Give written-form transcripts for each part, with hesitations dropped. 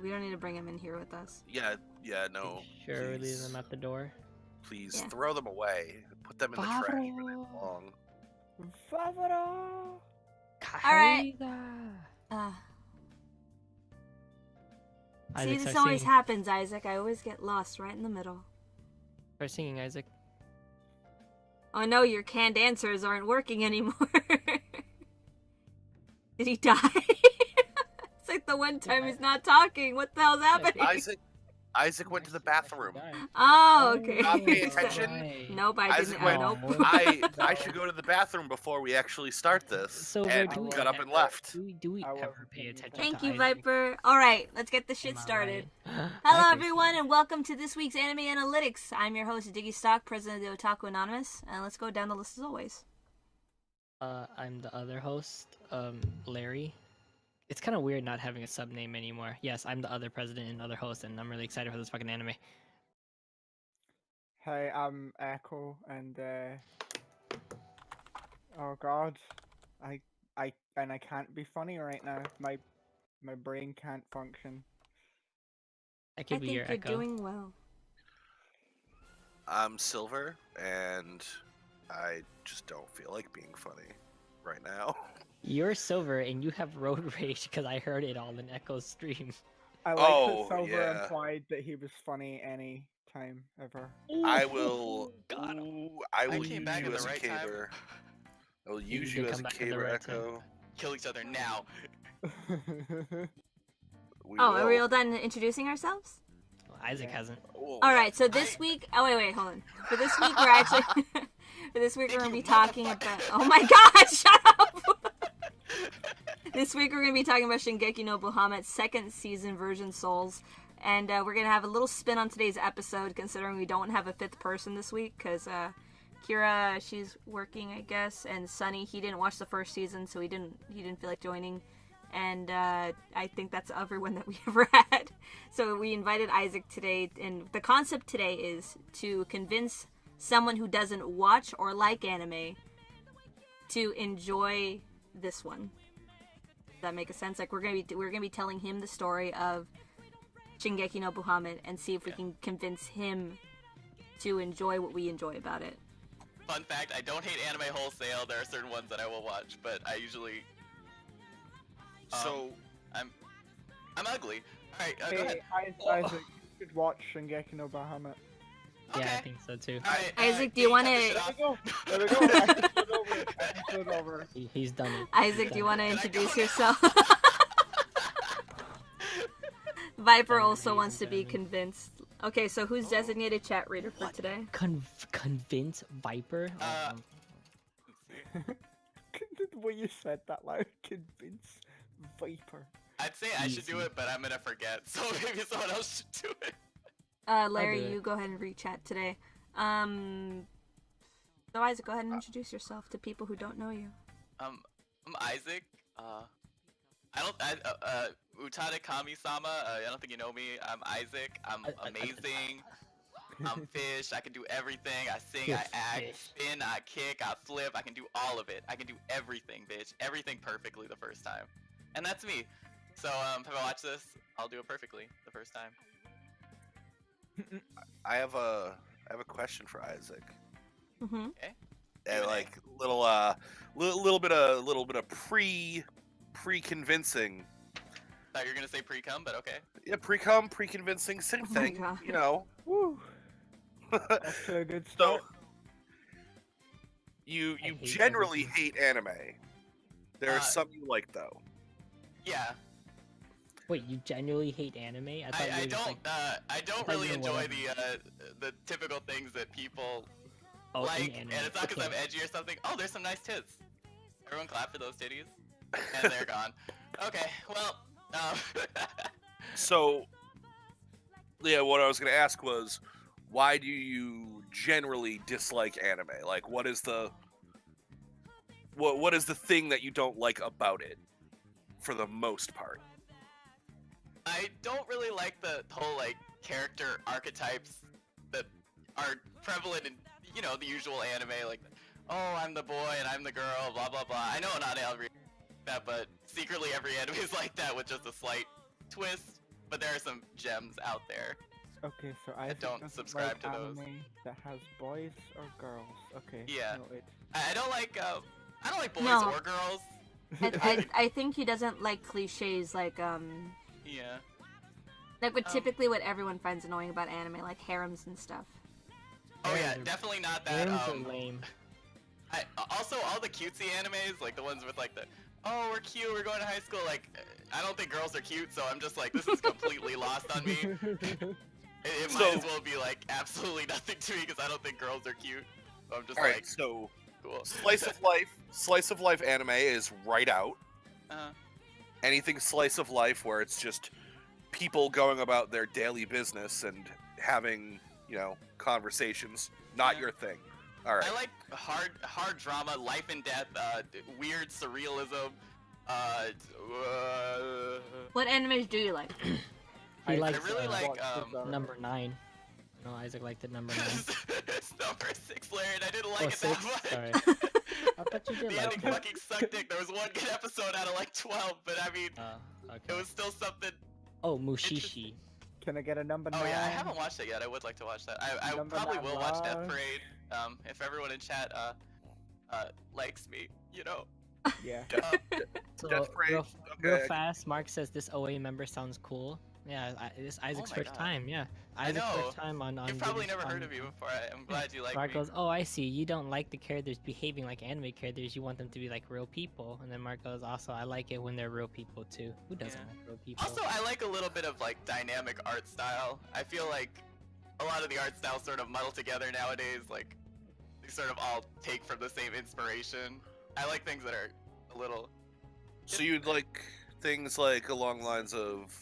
We don't need to bring him in here with us. Yeah, no. Sure, we please. leave them at the door. Please Yeah. throw them away. Put them in the trash where they belong. Alright. See, this always happens, Isaac. I always get lost right in the middle. Start singing, Isaac. Oh no, your canned answers aren't working anymore. Did he die? It's like the one time he's not talking. What the hell's happening? Isaac went to the bathroom. Oh, okay. Not paying attention. Right. Nope, I Isaac didn't. went, Nope. I should go to the bathroom before we actually start this. So and do we got up and left. Do we ever pay attention Thank to you, Isaac? Viper. Alright, let's get the shit Am I started. right? Hello, everyone, and welcome to this week's Anime Analytics. I'm your host, Diggy Stock, president of the Otaku Anonymous, and let's go down the list as always. I'm the other host, Larry. It's kind of weird not having a sub name anymore. Yes, I'm the other president and other host, and I'm really excited for this fucking anime. Hey, I'm Echo, and oh god, I can't be funny right now. My brain can't function. I I could be think your you're Echo. doing well. I'm Silver, and I just don't feel like being funny right now. You're Silver, and you have road rage because I heard it all in Echo's stream. I like Oh, that Silver yeah. implied that he was funny any time ever. I will. Got him. Ooh, I will came use back you at the as a right time. caber. I will You use did you as come a back at the caber, right time. Echo. Kill each other now. We Oh, will. are we all done introducing ourselves? Well, Isaac hasn't. Oh, Alright, so this week... Oh, wait, hold on. For this week, we're actually... For this week, we're going to be talking about... Oh my god, shut up! This week, we're going to be talking about Shingeki no Bahamut, second season version Souls. And we're going to have a little spin on today's episode, considering we don't have a fifth person this week, because Kira, she's working, I guess, and Sunny, he didn't watch the first season, so he didn't feel like joining. And I think that's everyone that we ever had. So we invited Isaac today, and the concept today is to convince someone who doesn't watch or like anime to enjoy this one. Does that make a sense? Like we're gonna be telling him the story of Shingeki no Bahamut and see if we can convince him to enjoy what we enjoy about it. Fun fact, I don't hate anime wholesale. There are certain ones that I will watch, but I usually... So I'm ugly. Alright, go Hey, ahead. Isaac, you should watch Shingeki no Bahamut. Yeah, I Okay. think so too. Alright, Isaac, do you want cut this to... shit There off. we go. There we go. Episode over. Episode over. He's done it. Isaac, do you want to Can I introduce go now? yourself? Viper Sorry, also ladies wants to and be gentlemen. convinced. Okay, so who's designated chat reader for today? Convince Viper? The way you said that loud, convince Viper. I'd say I should do Easy. it, but I'm gonna forget, so maybe someone else should do it. Larry, do it. you go ahead and re-chat today. So Isaac, go ahead and introduce yourself to people who don't know you. I'm Isaac. Utada Kami-sama. I don't think you know me. I'm Isaac. I'm amazing. I'm fish. I can do everything. I sing. I act. Fish. Spin. I kick. I flip. I can do all of it. I can do everything, bitch. Everything perfectly the first time. And that's me. So if I watch this, I'll do it perfectly the first time. I have a question for Isaac. Mm-hmm. And like little bit of pre-convincing. Thought you were gonna say pre-cum, but okay. Yeah, pre-convincing, same Oh my thing. God. You know. Woo. Off to a good So start. you hate generally everything. hate anime. There are Uh, some you like though. Yeah. Wait, you genuinely hate anime? I thought you I were just don't. like, I don't thought really you were enjoy whatever. the typical things that people oh, in like, anime. and it's not because okay. I'm edgy or something. Oh, there's some nice tits. Everyone clap for those titties, and they're gone. Okay, well, So yeah, what I was gonna ask was, why do you generally dislike anime? Like, what is the thing that you don't like about it, for the most part? I don't really like the whole like character archetypes that are prevalent in the usual anime. Like, oh, I'm the boy and I'm the girl, blah blah blah. I know not every that, but secretly every anime is like that with just a slight twist. but there are some gems out there. Okay, so I don't subscribe to those. anime that has boys or girls. Okay. Yeah. Noted. I don't like boys No. or girls. I think he doesn't like cliches like Yeah. what typically what everyone finds annoying about anime, like harems and stuff. Oh yeah, They're- definitely not that. Games are lame. Also, all the cutesy animes, like the ones with like the, oh, we're cute, we're going to high school. Like, I don't think girls are cute, so I'm just like, this is completely lost on me. It So- might as well be like absolutely nothing to me because I don't think girls are cute. So I'm just All right, like, so cool. slice of life anime is right out. Uh, Anything slice of life where it's just people going about their daily business and having, conversations, not Yeah. your thing. All right. I like hard drama, life and death, weird surrealism. What animes do you like? He likes really like, number 9. No, Isaac liked the number 9. It's number 6, Larry, and I didn't like Oh, it 6? that much. Sorry. I thought you did The like ending it. fucking sucked dick. There was one good episode out of like 12, but I mean, Okay. it was still something. Oh, Mushishi. Can I get a number 9? Oh yeah, I haven't watched it yet. I would like to watch that. I Number probably 9 will watch Death love. Parade. If everyone in chat likes me, Yeah. So, Death Parade, real okay. fast, Mark says this OA member sounds cool. Yeah, this Isaac's my first God. time. Yeah, I Isaac's know. first time on. You've probably getting never heard on- of me before. I'm glad you like Mark me. goes, "Oh, I see. You don't like the characters behaving like anime characters. You want them to be like real people." And then Mark goes, "Also, I like it when they're real people too. Who doesn't Yeah. like real people?" Also, I like a little bit of like dynamic art style. I feel like a lot of the art styles sort of muddle together nowadays. Like they sort of all take from the same inspiration. I like things that are a little. So you'd like things like along lines of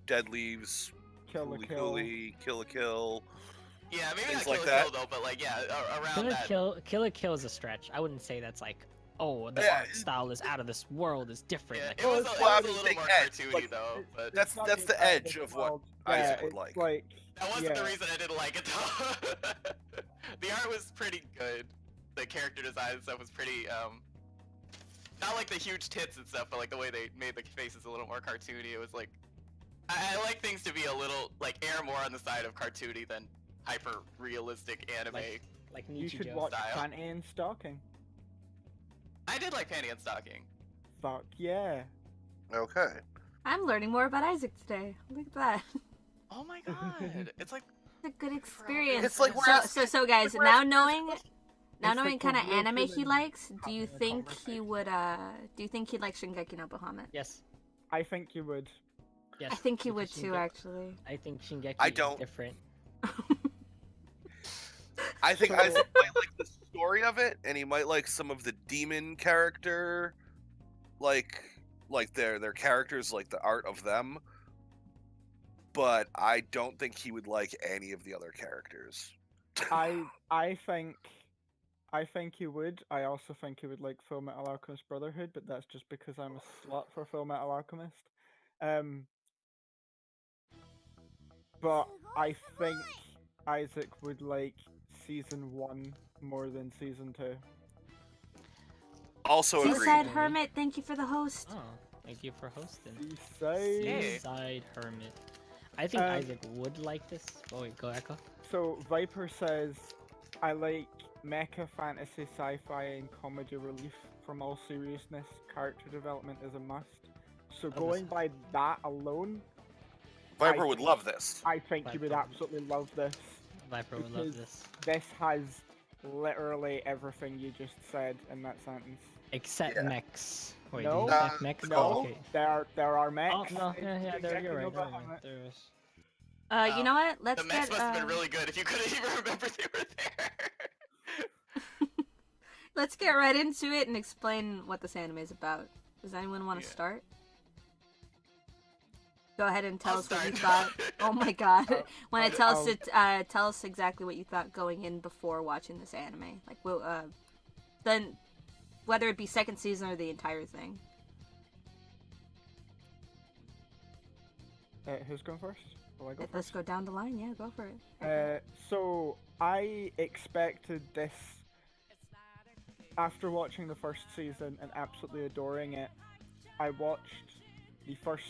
Dead Leaves, Kill la Coolie Kill. Coolie, Kill la Kill. Yeah, maybe Things not like Kill la that. Kill though, but like yeah, around Kill that. a Kill is a stretch. I wouldn't say that's like, oh, the Yeah, art style is out of this world. Is different. Yeah, Like, it was, Well, it I was a mean, little big more edge, cartoony like, though, but That's Not the the edge of what world. Isaac Yeah, would it's like. that wasn't the yeah. reason I didn't like it though. The art was pretty good. The character design and stuff was pretty not like the huge tits and stuff, but like the way they made the faces a little more cartoony. It was like I like things to be a little like err more on the side of cartoony than hyper realistic anime. like You should Nichijou. watch style. Panty and Stocking. I did like Panty and Stocking. Fuck yeah. Okay. I'm learning more about Isaac today. Look at that. Oh my god, it's like It's a good experience. It's like we're so, asking- so guys, we're now asking knowing It's like kind of a real anime he human likes, do having you a think he conversation. would do you think he'd like Shingeki no Bahamut? Yes. I think you would. Yes. I think he would because too, Shingeki- actually. I think Shingeki I is don't. different. I think So- Isaac might like the story of it, and he might like some of the demon character, like their characters, like the art of them. But I don't think he would like any of the other characters. I think he would. I also think he would like Full Metal Alchemist Brotherhood, but that's just because I'm a slut for Full Metal Alchemist. But I think Isaac would like season 1 more than season 2. Also agreed. Seaside Hermit, thank you for the host. Oh, thank you for hosting. Seaside. Hey. Seaside Hermit. I think Um, Isaac would like this. Oh wait, go Echo. So Viper says, I like mecha fantasy, sci-fi, and comedy relief from all seriousness. Character development is a must. So Love going this. by that alone, Viper I would think- love this. I think you would Viper. absolutely love this. Viper would love because- this. This has literally everything you just said in that sentence. Except Yeah. mechs. Wait, No. did you like mechs? No. Oh, okay. There are mechs. Oh no, yeah, in there, you're Shingeki right. no Never Bahamut. mind. There is. You know what? Let's The mechs get must have been really good if you couldn't even remember they were there. let's get right into it and explain what this anime is about. Does anyone want to Yeah. start? Go ahead and tell I'll us what you start. thought. Oh my god! Want I'll- to tell us I'll- tell us exactly what you thought going in before watching this anime. Like, then whether it be second season or the entire thing. Who's going first? Will I go Let's first? go down the line. Yeah, go for it. So I expected this after watching the first season and absolutely adoring it. I watched the first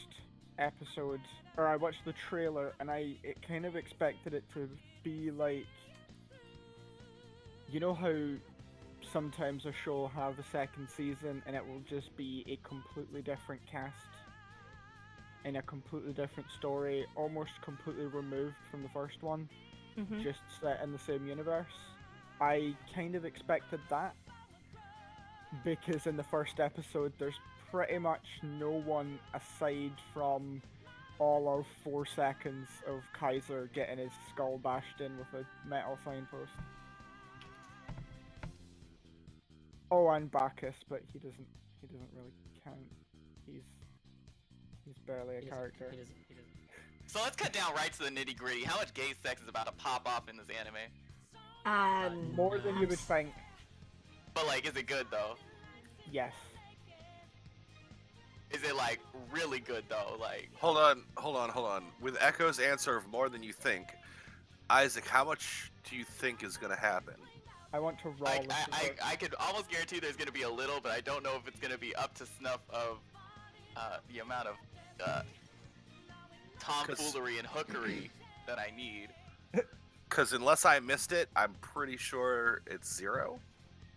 episode, or I watched the trailer, and it kind of expected it to be like, you know how sometimes a show will have a second season and it will just be a completely different cast in a completely different story, almost completely removed from the first one, just set in the same universe. I kind of expected that, because in the first episode there's pretty much no one aside from all of 4 seconds of Kaiser getting his skull bashed in with a metal signpost. Oh, and Bacchus, but he doesn't really count. He's barely a character. He doesn't. So let's cut down right to the nitty gritty. How much gay sex is about to pop off in this anime? More than you would think. But like, is it good though? Yes. Is it like really good though? Like, Hold on. With Echo's answer of more than you think, Isaac, how much do you think is gonna happen? I want to roll. like I could almost guarantee there's gonna be a little, but I don't know if it's gonna be up to snuff of the amount of tomfoolery and hookery that I need. Because unless I missed it, I'm pretty sure it's 0.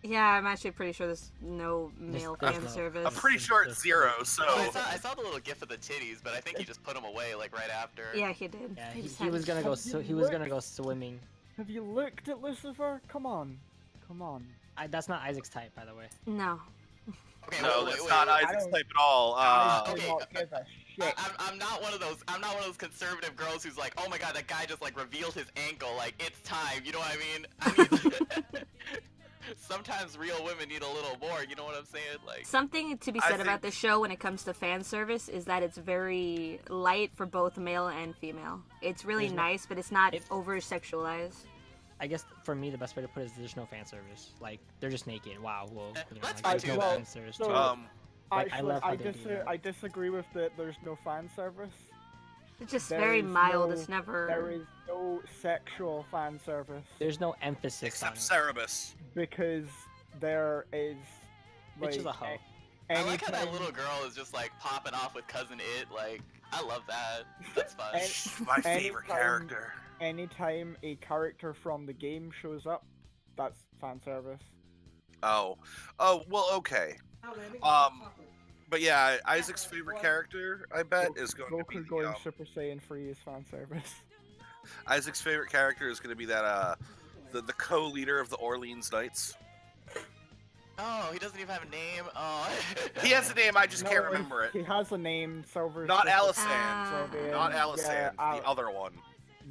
Yeah, I'm actually pretty sure there's no male There's fan no- service. I'm pretty sure it's 0. So Oh, I saw the little gif of the titties, but I think he just put them away like right after. Yeah, he did. Yeah, just he had- was gonna go. He was gonna go swimming. Have you looked at Lucifer? Come on. That's not Isaac's type, by the way. No. Okay, no, wait, that's wait, not wait. Isaac's don't- type at all. I do okay, not give a shit. I'm not one of those. I'm not one of those conservative girls who's like, oh my god, that guy just like revealed his ankle. Like it's time. You know what I mean? Sometimes real women need a little more. You know what I'm saying? Like Something to be I said about think- the show when it comes to fan service is that it's very light for both male and female. It's really There's no- nice, but it's not If- over sexualized. I guess for me the best way to put it is there's no fan service. Like they're just naked. Wow. Well, That's like, fine there's no too, well, fan service. so- to it. Like, I Actually, love how they do that. I disagree with that. There's no fan service. It's just There very is mild. no- It's never. There is no sexual fan service There's no emphasis on except it. Cerebus. because there is like Bitch is a hoe. I like how that anytime- little girl is just like popping off with cousin It. Like I love that. That's fun. My favorite anytime- character. anytime a character from the game shows up, that's fan service. Oh, well, okay. But yeah, Isaac's favorite character, I bet, is going to be Goku going the, Super Saiyan 3 is fan service. Isaac's favorite character is going to be that the co-leader of the Orleans Knights. Oh, he doesn't even have a name. Oh. He has a name, I just can't No, remember He it. has a name, Silver. Not Super Alice Ah. Sand. Not Alice Yeah, Sand. The other one.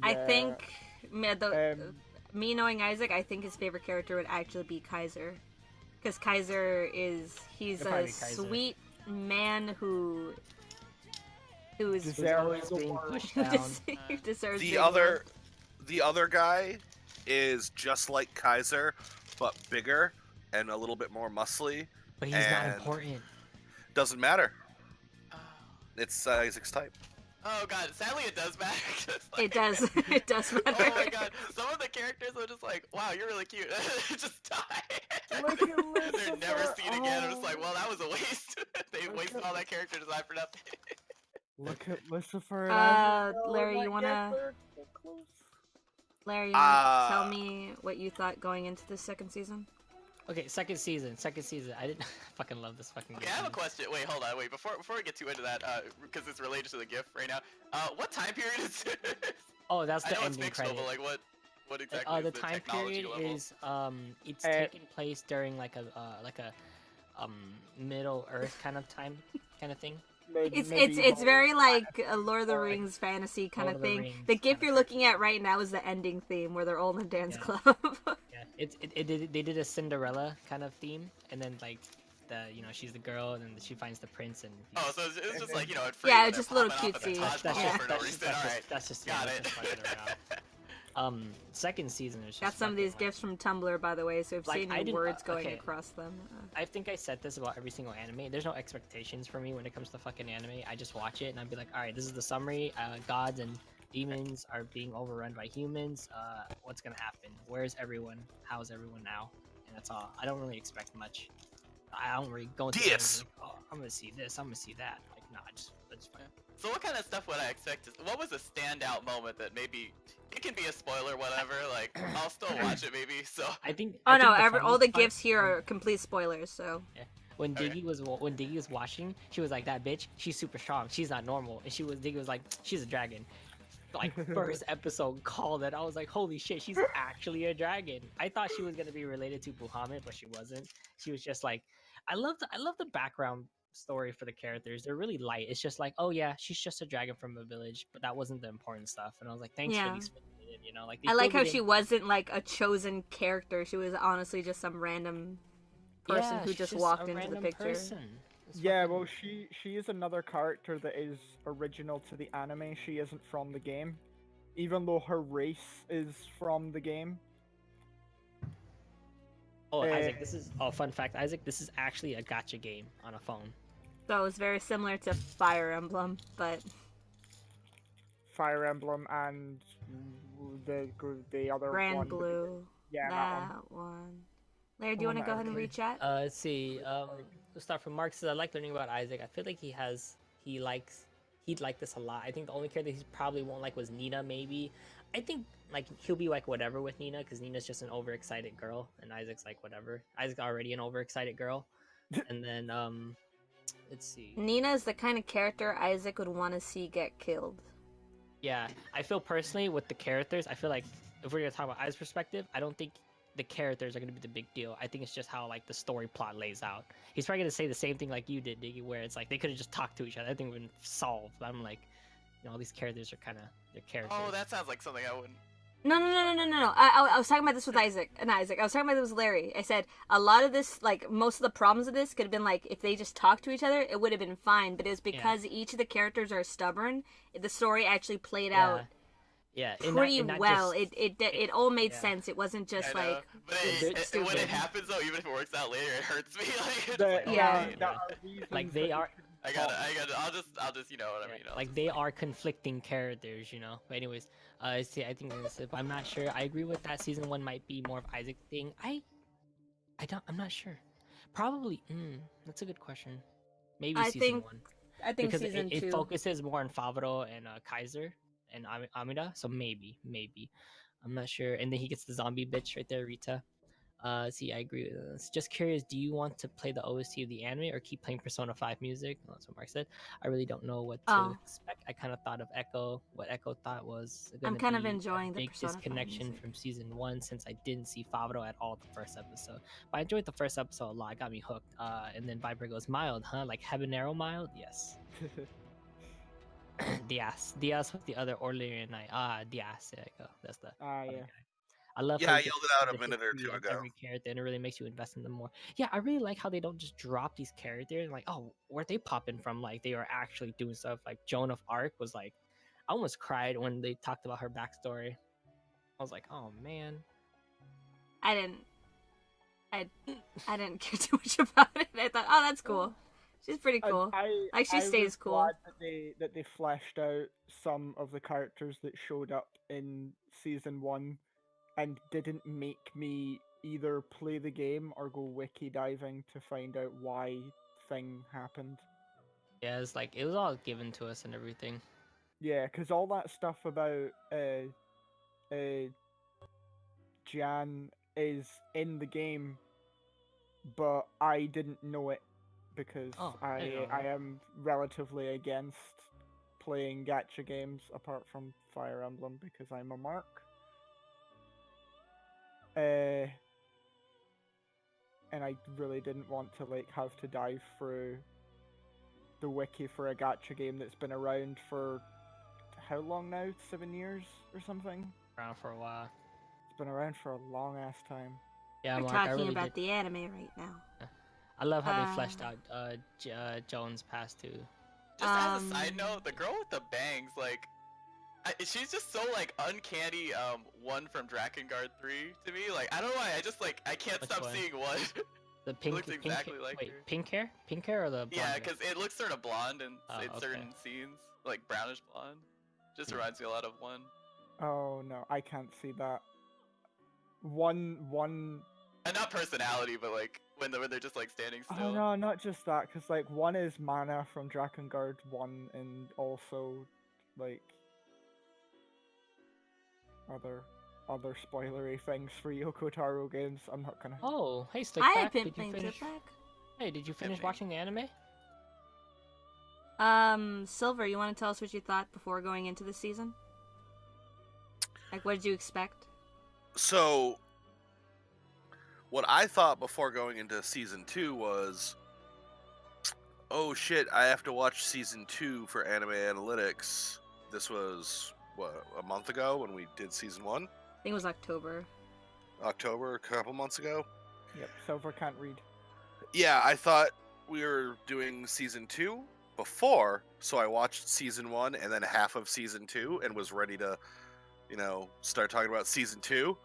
I Yeah, think me Um, knowing Isaac, I think his favorite character would actually be Kaiser, because Kaiser he's It'd a probably be Kaiser. sweet man who is Deserves He's always the being world. pushed who down. deserves The being other guy is just like Kaiser, but bigger and a little bit more muscly. But he's not And- important. Doesn't matter. It's Isaac's type. Oh god, sadly it does matter. 'cause, It does. It does matter. Oh my god, some of the characters are just like, wow, you're really cute. Just die. Look at They're never Lucifer, seen again. I'm just oh. like, well, that was a waste. They Look wasted at- all that character design for nothing. Look at Lucifer. Larry, you wanna- Larry, you Uh, tell me what you thought going into the second season? Okay, second season. I didn't fucking love this fucking game. Okay, I have a question. Wait, hold on. Wait, before we get too into that, because it's related to the GIF right now. What time period is this? Oh, that's I the know it's ending fictional, credit. but like, what exactly is The the time technology period level? is it's Uh, taking place during like a Middle Earth kind of time kind of thing. It's very like a Lord of the Rings fantasy kind Lord of of the thing. Rings The GIF kinda you're looking at right now is the ending theme where they're all in the dance Yeah. club. Yeah, they did a Cinderella kind of theme, and then like she's the girl, and then she finds the prince, and Oh, so it's just like, Yeah, when it's just they're a little popping off at the cutesy. Taj That's Mahal just- for no reason. Alright, that's just got that's it. just fucking around. Second season is just Got some of fucking, these GIFs from Tumblr, by the way, so I've Like, seen I any didn't- words going okay. across them. I think I said this about every single anime. There's no expectations for me when it comes to fucking anime. I just watch it and I'd be like, all right, this is the summary. Gods and demons are being overrun by humans. What's gonna happen? Where's everyone? How's everyone now? And that's all. I don't really expect much. I don't really go into it and Dias. be like, oh, I'm gonna see this. I'm gonna see that. Like, nah, I just So what kind of stuff would I expect? What was a standout moment that maybe it can be a spoiler, whatever? Like I'll still watch it maybe. So I think. Oh I no, think all the funniest part- gifts here are complete spoilers. So When Okay. Diggy was watching, she was like, "That bitch, she's super strong. She's not normal." And Diggy was like, "She's a dragon." Like first episode called it. I was like, "Holy shit, she's actually a dragon." I thought she was gonna be related to Bahamut, but she wasn't. She was just like, I love the background story for the characters. They're really light. It's just like, oh yeah, she's just a dragon from a village, but that wasn't the important stuff. And I was like, thanks for Yeah. these filling it in, you know, like they I like filled how it she in. wasn't like a chosen character. She was honestly just some random person Yeah, who she's just a walked into the random picture. person. It's Yeah, fucking- well, she is another character that is original to the anime. She isn't from the game, even though her race is from the game. Oh, Eh. Isaac, this is fun fact. Isaac, this is actually a gotcha game on a phone. So it was very similar to Fire Emblem, but Fire Emblem and the other Grand one. Blue. Yeah, that one. one. Larry, do you want to go ahead and read chat? Let's see. Let's start from Mark. Says I like learning about Isaac. I feel like he'd like this a lot. I think the only character he probably won't like was Nina. Maybe. I think like he'll be like whatever with Nina because Nina's just an overexcited girl, and Isaac's like whatever. Isaac's already an overexcited girl, and then let's see. Nina is the kind of character Isaac would want to see get killed. Yeah, I feel personally with the characters, I feel like if we're gonna talk about Isaac's perspective, I don't think the characters are gonna be the big deal. I think it's just how like the story plot lays out. He's probably gonna say the same thing like you did, Diggy, where it's like they could have just talked to each other. I think it would have been solved. But I'm like, you know, all these characters are kind of their characters. Oh, that sounds like something I wouldn't. No. I was talking about this with Isaac. I was talking about this with Larry. I said a lot of this, like most of the problems of this, could have been like if they just talked to each other, it would have been fine. But it was because each of the characters are stubborn. The story actually played out pretty well. It all made sense. It wasn't just I know. like But stupid. when it happens though, even if it works out later, it hurts me. Like, it's The- like, Yeah. okay, there are reasons Like that they you are. can I gotta. I'll just, you know what I mean. I'll Like just, they are conflicting characters, you know. But anyways, see, I think that's it. But I'm not sure. I agree with that. Season 1 might be more of Isaac thing. I'm not sure. Probably. That's a good question. Maybe I season think 1 I think because season it 2. focuses more on Favaro and Kaiser and Amida. So maybe. I'm not sure. And then he gets the zombie bitch right there, Rita. See, I agree with this. Just curious, do you want to play the OST of the anime or keep playing Persona 5 music? Well, that's what Mark said. I really don't know what to Oh. expect. I kind of thought of Echo. What Echo thought was I'm gonna kind of be enjoying a the big Persona 5 disconnection music. from season 1 since I didn't see Favaro at all the first episode. But I enjoyed the first episode a lot. It got me hooked. And then Viper goes, mild, huh? Like Habanero mild? Yes. Diaz with the other Orlean Knight. Diaz. There you go. That's the Ah, other yeah. guy. I love Yeah, how I you get yelled it out a the minute or history two of ago. every character, and it really makes you invest in them more. Yeah, I really like how they don't just drop these characters. Like, oh, where'd they pop in from? Like, they are actually doing stuff. Like, Joan of Arc was like, I almost cried when they talked about her backstory. I was like, oh man. I didn't care too much about it. I thought, oh, that's cool. She's pretty cool. Like, she stays was cool. glad that they fleshed out some of the characters that showed up in season 1 and didn't make me either play the game or go wiki diving to find out why thing happened. Yeah, it's like it was all given to us and everything. Yeah, because all that stuff about Jan is in the game, but I didn't know it because Oh, I didn't know I that. am relatively against playing gacha games apart from Fire Emblem because I'm a mark. And I really didn't want to like have to dive through the wiki for a gacha game that's been around for how long now? 7 years or something? Around for a while. It's been around for a long ass time. Yeah, We're Mark, I talking really about did. the anime right now. I love how they fleshed Uh, out Joan's past too. just as a side Um, note, the girl with the bangs, like, she's just so like uncanny. One from Drakengard 3 to me. Like, I don't know why. I just like I can't Which stop one? seeing one. The pink, looks exactly like wait, her. pink hair or the blonde Yeah, hair? because it looks sort of blonde in Oh, okay. certain scenes, like brownish blonde. Just Hmm. reminds me a lot of one. Oh no, I can't see that. One And not personality, but like when they're just like standing still. Oh no, not just that, because like one is Mana from Drakengard 1, and also like other spoilery things for Yoko Taro games. I'm not gonna. Oh, hey, I Slickback. had been Did you playing finish? Zipback. Hey, did you finish me. watching the anime? Silver, you want to tell us what you thought before going into the season? Like, what did you expect? So, what I thought before going into season 2 was, oh shit, I have to watch season 2 for anime analytics. This was, what, a month ago when we did season 1? I think it was October. October, a couple months ago? Yep, Silver can't read. Yeah, I thought we were doing season 2 before, so I watched season 1 and then half of season 2 and was ready to, start talking about season 2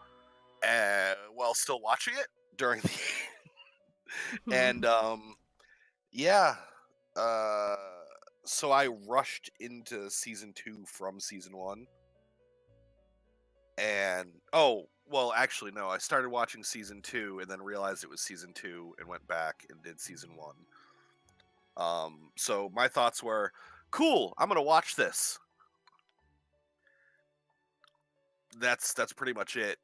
while still watching it during the and yeah, so I rushed into season 2 from season 1, and well, actually no, I started watching season 2 and then realized it was season 2 and went back and did season 1. So my thoughts were, cool, I'm gonna watch this. That's pretty much it.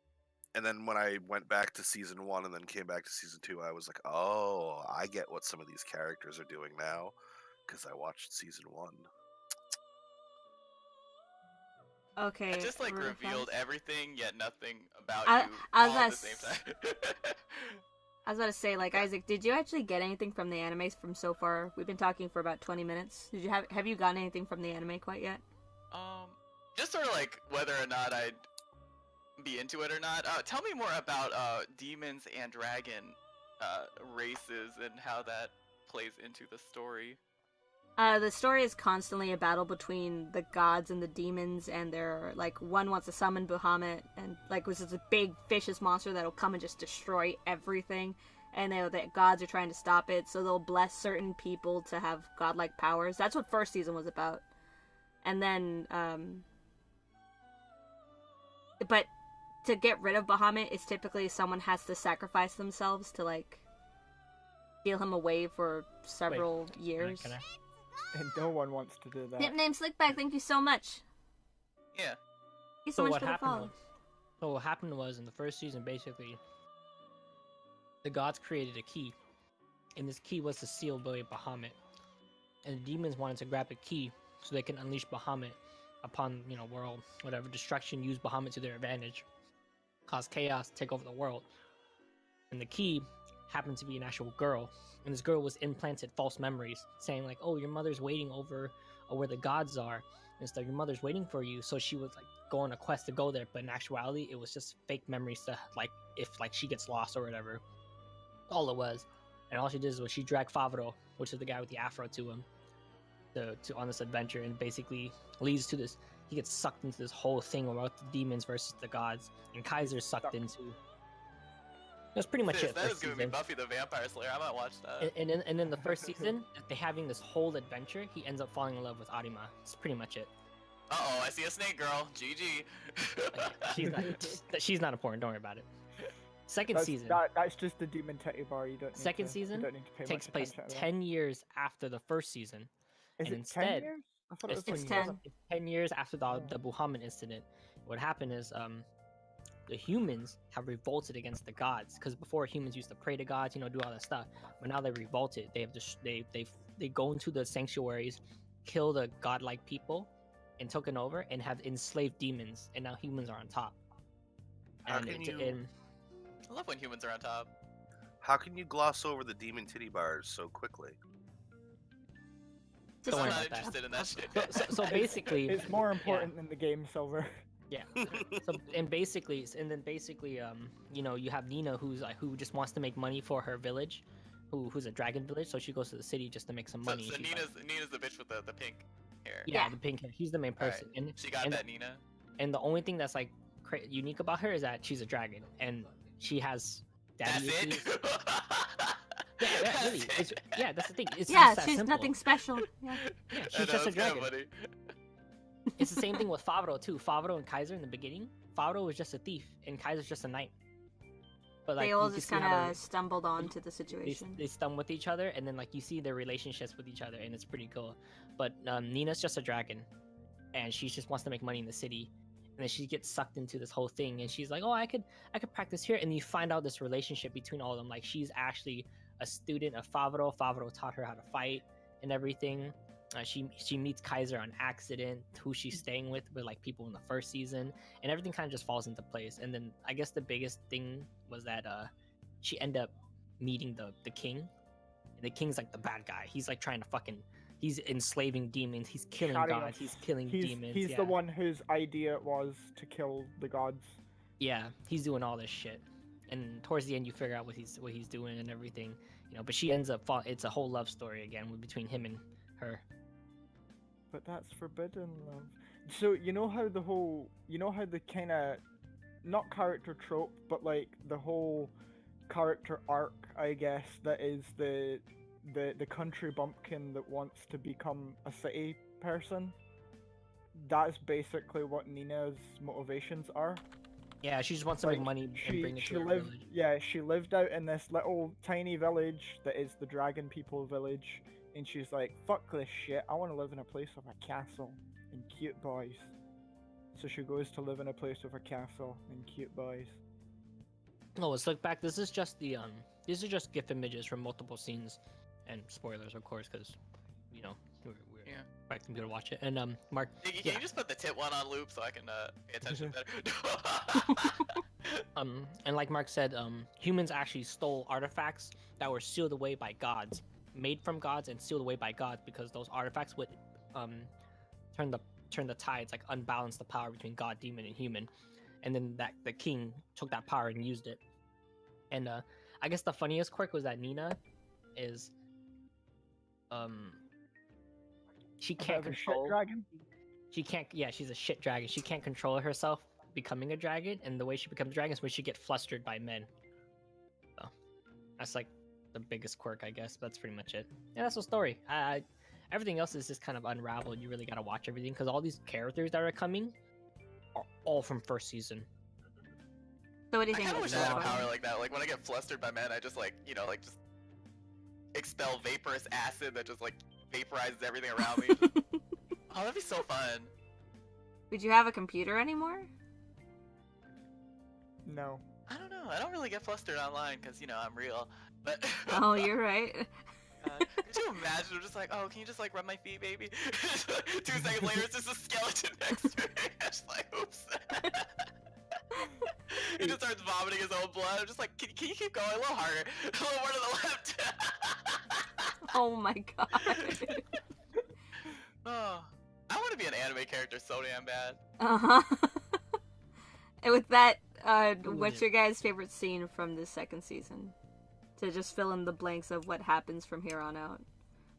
And then when I went back to season 1 and then came back to season 2, I was like, oh, I get what some of these characters are doing now, because I watched season 1. Okay. It just like real revealed fast. everything, yet nothing about I you was all gonna at the same time. I was about to say, like, Isaac, did you actually get anything from the animes from so far? We've been talking for about 20 minutes. Did you have you gotten anything from the anime quite yet? Just sort of like whether or not I'd be into it or not. Tell me more about demons and dragon races and how that plays into the story. The story is constantly a battle between the gods and the demons, and they're like, one wants to summon Bahamut, and like was this big vicious monster that'll come and just destroy everything, and the gods are trying to stop it, so they'll bless certain people to have godlike powers. That's what first season was about. And then but to get rid of Bahamut is typically someone has to sacrifice themselves to like steal him away for several years. Can I? And no one wants to do that. Nickname Slickback, thank you so much. Yeah. Thank you so, much for the follow. What happened was in the first season, basically, the gods created a key, and this key was the sealed by Bahamut, and the demons wanted to grab the key so they can unleash Bahamut upon world whatever destruction, use Bahamut to their advantage, cause chaos, take over the world. And the key happened to be an actual girl, and this girl was implanted false memories, saying like, "Oh, your mother's waiting over where the gods are, and stuff. Your mother's waiting for you." So she would like go on a quest to go there, but in actuality, it was just fake memories to like if like she gets lost or whatever. All it was, and all she did was she dragged Favreau, which is the guy with the afro, to him, to on this adventure, and basically leads to this. He gets sucked into this whole thing about the demons versus the gods, and Kaiser's sucked into. That's pretty much it. That is First gonna be season. Buffy the Vampire Slayer. I might watch that. And in the first season, they having this whole adventure, he ends up falling in love with Arima. That's pretty much it. Uh-oh, I see a snake girl. GG. She's not important. Don't worry about it. Second That's, season that's just the demon titty bar. You don't. Need Second to, season you don't need to pay takes much place attention to that. 10 years after the first season. Is and it instead, 10 years? I thought it was It's 10. 20 years. It's 10 years after the Bahamut incident. What happened is the humans have revolted against the gods, because before humans used to pray to gods, do all that stuff, but now they revolted. They have they go into the sanctuaries, kill the godlike people, and taken over and have enslaved demons, and now humans are on top. How And can it- you- and I love when humans are on top. How can you gloss over the demon titty bars so quickly? Don't I'm worry not about that. interested in that shit. so basically, It's more important than the game, Silver. yeah. And basically, you have Nina, who just wants to make money for her village, who's a dragon village, so she goes to the city just to make some money. So She's Nina's the bitch with the pink hair. yeah, Yeah. the pink hair. She's the main Alright. person, and She got and, that, Nina. and the only thing that's like unique about her is that she's a dragon, and she has daddy That's issues. it. Yeah, really. That's the thing. It's Yeah, just that she's simple. nothing special. Yeah. Yeah, I she's know, just a it's kinda dragon. funny. It's the same thing with Favreau too. Favreau and Kaiser in the beginning. Favreau was just a thief, and Kaiser's just a knight. But like They all you can just see kind how of stumbled onto the they situation. they stum with each other, and then like you see their relationships with each other, and it's pretty cool. But Nina's just a dragon, and she just wants to make money in the city, and then she gets sucked into this whole thing, and she's like, oh, I could practice here, and you find out this relationship between all of them. Like she's actually a student of Favaro. Favaro taught her how to fight and everything. She meets Kaiser on accident, who she's staying with like people in the first season, and everything kind of just falls into place. And then I guess the biggest thing was that she ended up meeting the king. And the king's like the bad guy. He's like trying to he's enslaving demons. He's killing Charios. gods. He's killing demons. He's Yeah. the one whose idea it was to kill the gods. Yeah, he's doing all this shit. And towards the end, you figure out what he's doing and everything, you know. But she ends up it's a whole love story again between him and her. But that's forbidden love. So you know how the kind of not character trope, but like the whole character arc, I guess, that is the country bumpkin that wants to become a city person. That's basically what Nina's motivations are. Yeah, she just wants to make money and bring it to her village. Yeah, she lived out in this little tiny village that is the dragon people village, and she's like, fuck this shit, I want to live in a place with a castle and cute boys. So she goes to live in a place with a castle and cute boys. Oh, let's look back. This is just these are just GIF images from multiple scenes, and spoilers, of course, because you know we're expecting people to watch it. And Mark, Can yeah. you just put the tit one on loop so I can pay attention better? And like Mark said, humans actually stole artifacts that were sealed away by gods, made from gods and sealed away by gods, because those artifacts would turn the tides, like unbalance the power between god, demon, and human. And then the king took that power and used it. And I guess the funniest quirk was that Nina is she can't control. Shit dragon? She can't. Yeah, she's a shit dragon. She can't control herself becoming a dragon, and the way she becomes a dragon is when she gets flustered by men. So that's like the biggest quirk, I guess. But that's pretty much it. Yeah, that's the story. Everything else is just kind of unraveled. You really gotta watch everything because all these characters that are coming are all from first season. So what do you I think? kind of of wish I this had a one? power like that. Like when I get flustered by men, I just like just expel vaporous acid that just like vaporizes everything around me. Oh, that'd be so fun. Would you have a computer anymore? No. I don't know. I don't really get flustered online because I'm real. But Oh, you're right. could you imagine? I'm just like, oh, can you just like rub my feet, baby? 2 seconds later, it's just a skeleton next to me. I'm just like, oops. He just starts vomiting his own blood. I'm just like, can you keep going a little harder? A little more to the left. Oh my god. Oh, I want to be an anime character so damn bad. Uh-huh. And with that, Who what's would your guys' favorite scene from the second season? To just fill in the blanks of what happens from here on out.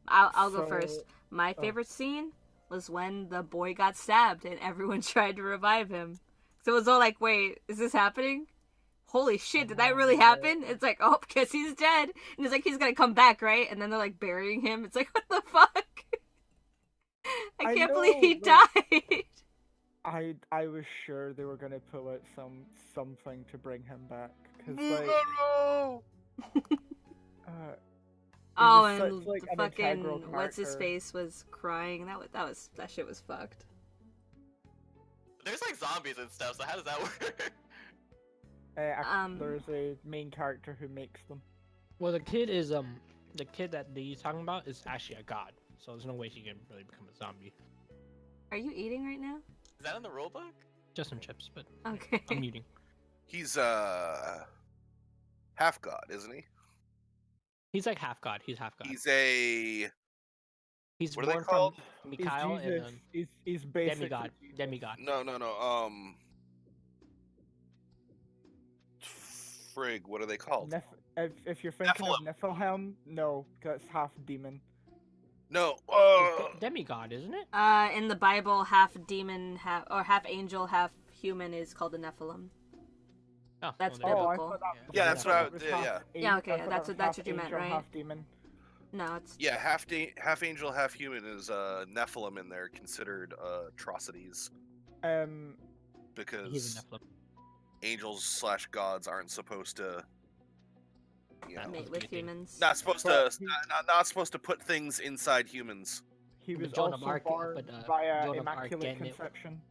I'll go first. My favorite scene was when the boy got stabbed and everyone tried to revive him. So it was all like, wait, is this happening? Holy shit, did that really happen? It's like, oh, because he's dead. And it's like, he's gonna come back, right? And then they're like burying him. It's like, what the fuck? I can't believe he died. I was sure they were gonna pull out something to bring him back, cause No! Oh, was and such, like, the an fucking integral what's his character. face was crying. That shit was fucked. There's like zombies and stuff, so how does that work? There's a main character who makes them. Well, the kid that he's talking about is actually a god, so there's no way she can really become a zombie. Are you eating right now? Is that in the rulebook? Just some chips, but Okay. I'm eating. He's half god, isn't he? He's like half god. He's half god. He's a He's what are they born called? from He's Mikhail Jesus. and He's basically demigod. Jesus. Demigod. No. Frig, what are they called? If you're thinking Nephilim. of Niflheim, no, that's half demon. No. Demigod, isn't it? In the Bible, half demon, half angel, half human is called a Nephilim. Oh, That's well, there you I biblical. thought that was- Yeah, that's what I- was yeah, half yeah. Yeah, an- okay, I thought that's that was what half you meant, angel, right? Half demon. No, it's Yeah, half angel, half human is Nephilim, and they're considered atrocities He's because a Nephilim. angels / gods aren't supposed to you know, Mate with humans. not supposed But to not supposed to put things inside humans. He was But Joan of also Arc- born but, via Joan of Arc immaculate getting it- conception.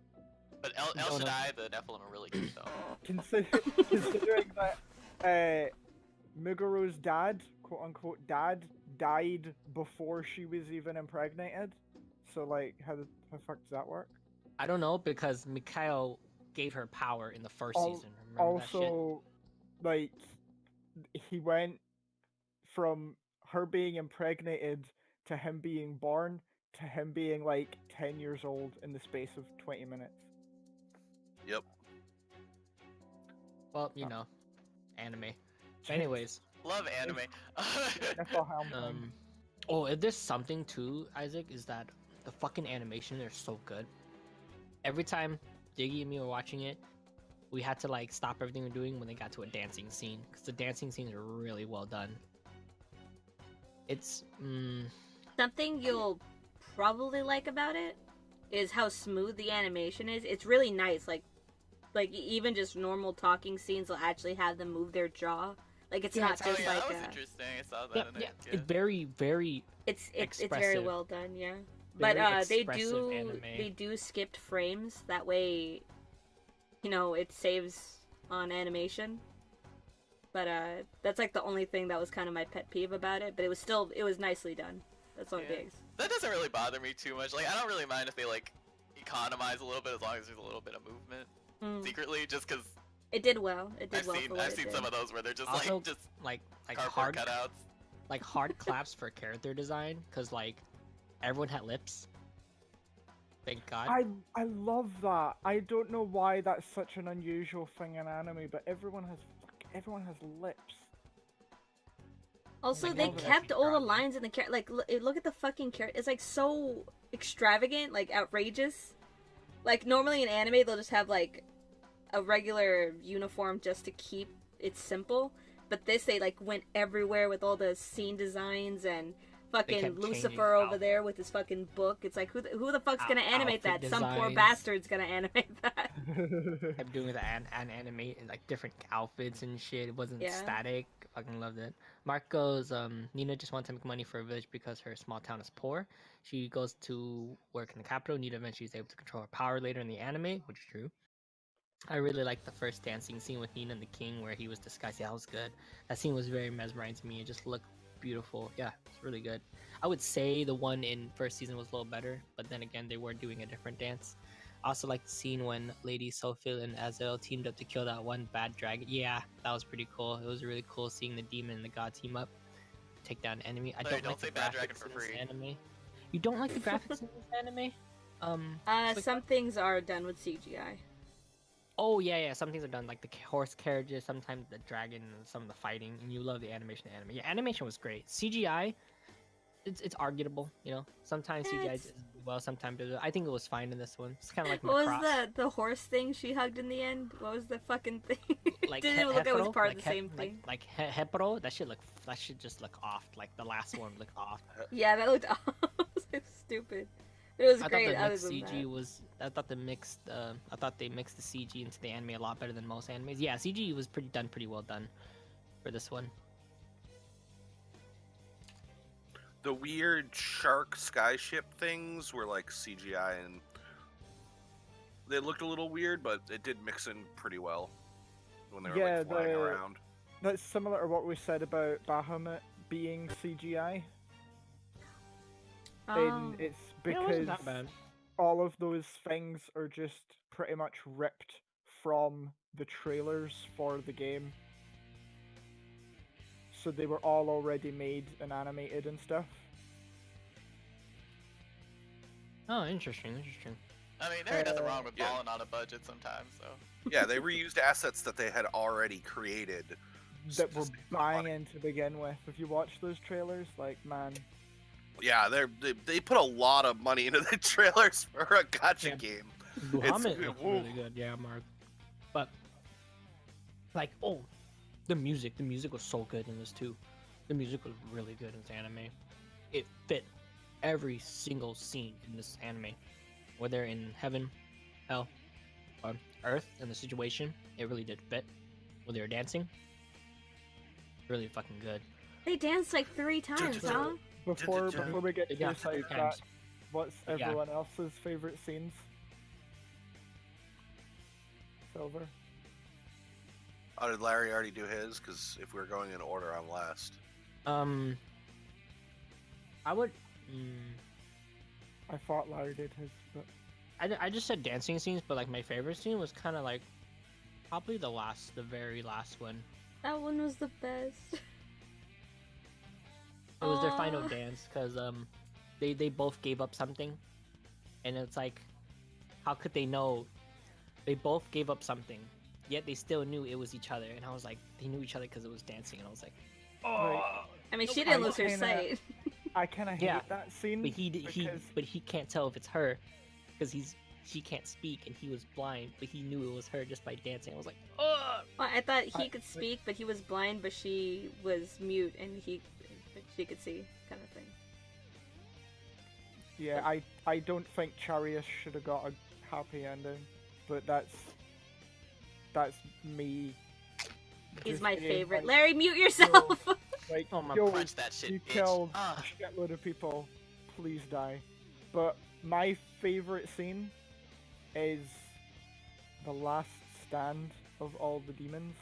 But El Don't know. Shaddai, the Nephilim are really cute though. Considering that Muguru's dad, quote unquote dad, died before she was even impregnated. So like, how the fuck does that work? I don't know because Mikhail gave her power in the first Al- season. Remember that shit? Also, like, he went from her being impregnated to him being born to him being like 10 years old in the space of 20 minutes. Yep. Well, you know, anime. Anyways, Love anime. That's all how oh, if there's something too, Isaac, is that the fucking animation are so good. Every time Diggy and me were watching it, we had to like stop everything we're doing when they got to a dancing scene because the dancing scenes are really well done. It's Something you'll probably like about it is how smooth the animation is. It's really nice. Like even just normal talking scenes will actually have them move their jaw. Like it's Yeah, not Oh just yeah, like that was a, interesting. I saw that yeah, in it. yeah, it's very, very it's very expressive. well done, yeah. But Very they expressive anime. do skipped frames. That way, you know, it saves on animation. But that's like the only thing that was kind of my pet peeve about it. But it was nicely done. That's all Yeah. it is. That doesn't really bother me too much. Like I don't really mind if they like economize a little bit as long as there's a little bit of movement secretly, just because It did well. It did I've well seen for what I've it seen did. some of those where they're just Also, like like cardboard hard cutouts. like hard claps for character design because like everyone had lips. Thank God. I love that. I don't know why that's such an unusual thing in anime, but everyone has lips. Also, Like, they love it. kept all the Dragon. lines in the character. Like, look at the fucking character. It's like so extravagant, like outrageous. Like normally in anime, they'll just have like a regular uniform just to keep it simple. But this, they like went everywhere with all the scene designs and fucking kept changing Lucifer over outfit- there with his fucking book. It's like who the fuck's gonna animate outfit that? Some poor designs. bastard's gonna animate that. Kept doing the animate and like different outfits and shit. It wasn't Yeah. static. Fucking loved it. Mark goes, Nina just wants to make money for a village because her small town is poor. She goes to work in the capital. Nina eventually is able to control her power later in the anime, which is true. I really liked the first dancing scene with Nina and the king where he was disguised. Yeah, that was good. That scene was very mesmerizing to me. It just looked beautiful. Yeah, it's really good. I would say the one in first season was a little better, but then again, they were doing a different dance. I also like the scene when Lady Sophil and Azel teamed up to kill that one bad dragon. Yeah, that was pretty cool. It was really cool seeing the demon and the god team up, take down an enemy. I Sorry, don't like don't the say bad dragon graphics for in this free. anime. You don't like the graphics in this anime? Like- Some things are done with CGI. Oh yeah, some things are done like the horse carriages, sometimes the dragon, and some of the fighting, and you love the animation. Yeah, animation was great. CGI, it's arguable, you know. Sometimes CGI It's- does well, sometimes it, I think it was fine in this one. It's kind of like What Macross. was the horse thing she hugged in the end? What was the fucking thing? Like Didn't even look like it was Hepro, part like of the same thing. Like Hepro, that should just look off. Like the last one looked off. Yeah, that looked so stupid. It was I great. thought the Other mixed than CG that. was. I thought they mixed the CG into the anime a lot better than most animes. Yeah, CG was pretty well done for this one. The weird shark skyship things were like CGI, and they looked a little weird, but it did mix in pretty well when they were Yeah, like flying the- around. That's similar to what we said about Bahamut being CGI. Oh. And it's Yeah, it wasn't because that bad. all of those things are just pretty much ripped from the trailers for the game. So they were all already made and animated and stuff. Oh, interesting. I mean, there ain't nothing wrong with Yeah. balling on a budget sometimes. So Yeah, they reused assets that they had already created. That to were save buying money. in to begin with. If you watch those trailers, like, man, Yeah, they put a lot of money into the trailers for a gacha Yeah. game. Bahamut It's- looks really good, yeah, Mark. But like, oh, the music was so good in this too. The music was really good in this anime. It fit every single scene in this anime, whether in heaven, hell, or earth, and the situation. It really did fit. When they were dancing, really fucking good. They danced like 3 times, huh? Before we get They too got 3 sidetracked, times. what's But yeah. everyone else's favorite scenes? Silver. Oh, did Larry already do his? Because if we're going in order, I'm last. I would. I thought Larry did his, but I just said dancing scenes, but like my favorite scene was kind of like probably the very last one. That one was the best. It was their final Aw. dance because they both gave up something, and it's like, how could they know? They both gave up something, yet they still knew it was each other. And I was like, they knew each other because it was dancing, and I was like, oh. I mean, she didn't lose her kinda- sight. I kind of hate Yeah, that scene. But he because can't tell if it's her because she can't speak and he was blind, but he knew it was her just by dancing. I was like, oh. Well, I thought he I- could speak, but he was blind, but she was mute, and she could see, kind of thing. Yeah, I don't think Charius should have got a happy ending, but that's me. He's just my being favorite. like, Larry, mute yourself! Like, Oh my yo, Crunch that shit, you bitch. killed Ah. a shitload of people. Please die. But my favorite scene is the last stand of all the demons.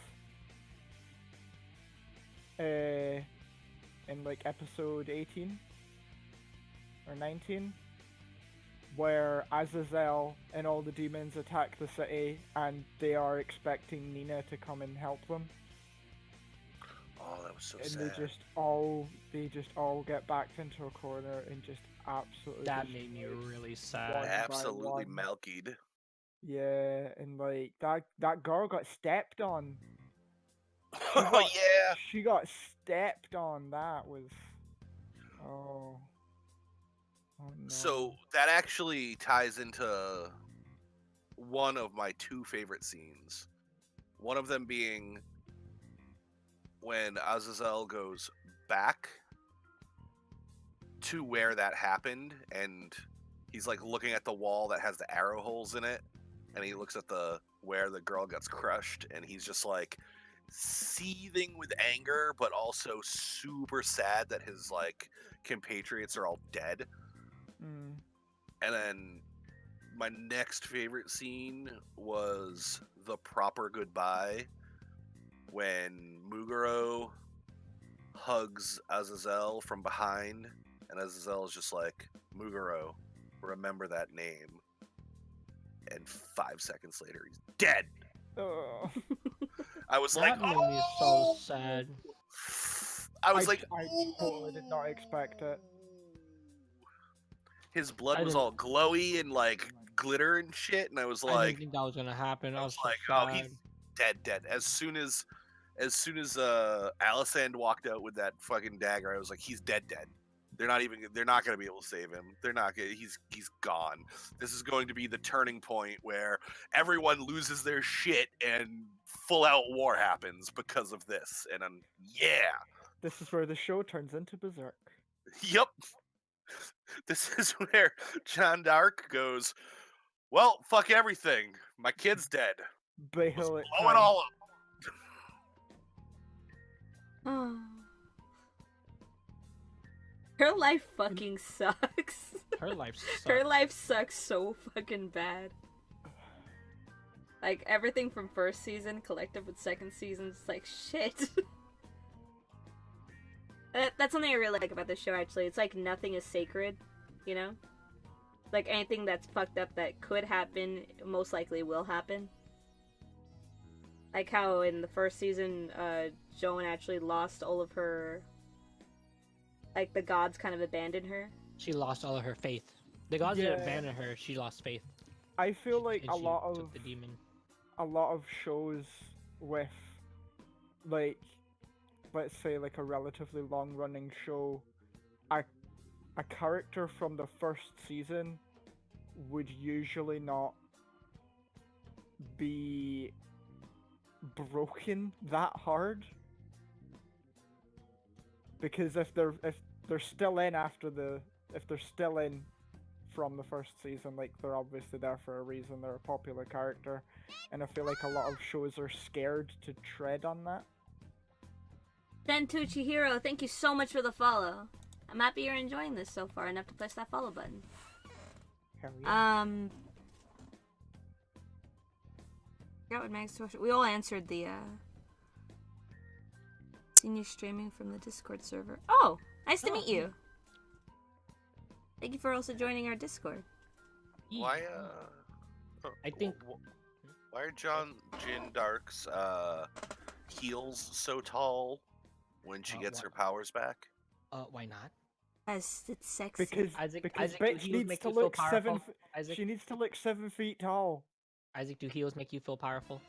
In like episode 18 or 19, where Azazel and all the demons attack the city, and they are expecting Nina to come and help them. Oh, that was so And sad. they just all get backed into a corner and just absolutely That destroyed. made me really One sad. by Absolutely one. Malkied. Yeah, and like that girl got stepped on. Oh yeah. She got stepped on. That was oh no. So that actually ties into one of my 2 favorite scenes. One of them being when Azazel goes back to where that happened, and he's like looking at the wall that has the arrow holes in it, and he looks at the where the girl gets crushed, and he's just like seething with anger, but also super sad that his like compatriots are all dead. Mm. And then my next favorite scene was the proper goodbye when Muguro hugs Azazel from behind, and Azazel is just like, Muguro, remember that name. And 5 seconds later, he's dead. Oh. I was That like, made me so oh! sad. I was like, I totally did not expect it. his blood I was didn't- all glowy and like glitter and shit, and I was I like, didn't think that was gonna happen. I was so like, sad. oh, he's dead. As soon as Alicent walked out with that fucking dagger, I was like, he's dead. They're not gonna be able to save him. They're not gonna, he's gone. This is going to be the turning point where everyone loses their shit and full out war happens because of this. And yeah. This is where the show turns into Berserk. Yep. This is where John Dark goes, well, fuck everything. My kid's dead. Bail Blow it it all up. Oh. Her life fucking sucks. Her life sucks. Her life sucks so fucking bad. Like, everything from first season, collective with second season, it's like, shit. That's something I really like about this show, actually. It's like nothing is sacred, you know? Like, anything that's fucked up that could happen, most likely will happen. Like how in the first season, Joan actually lost all of her... Like, the gods kind of abandoned her. She lost all of her faith. The gods Yeah. didn't abandon her. She lost faith. I feel like And a she lot took of the demon. shows with, like, let's say like a relatively long running show, a character from the first season would usually not be broken that hard, because if they're still in from the first season, like, they're obviously there for a reason. They're a popular character, and I feel like a lot of shows are scared to tread on that. Sentu Chihiro, thank you so much for the follow. I'm happy you're enjoying this so far enough to push that follow button. Hell yeah. Forgot what Mag's question. We all answered the seen you streaming from the Discord server. Oh, nice to meet you. Thank you for also joining our Discord. Why I think why are Jin Dark's heels so tall when she gets her powers back? Why not? As it's sexy. Because Isaac, because Isaac, do bitch heels needs make to you feel look powerful? Isaac, She needs to look 7 feet tall. Isaac, do heels make you feel powerful?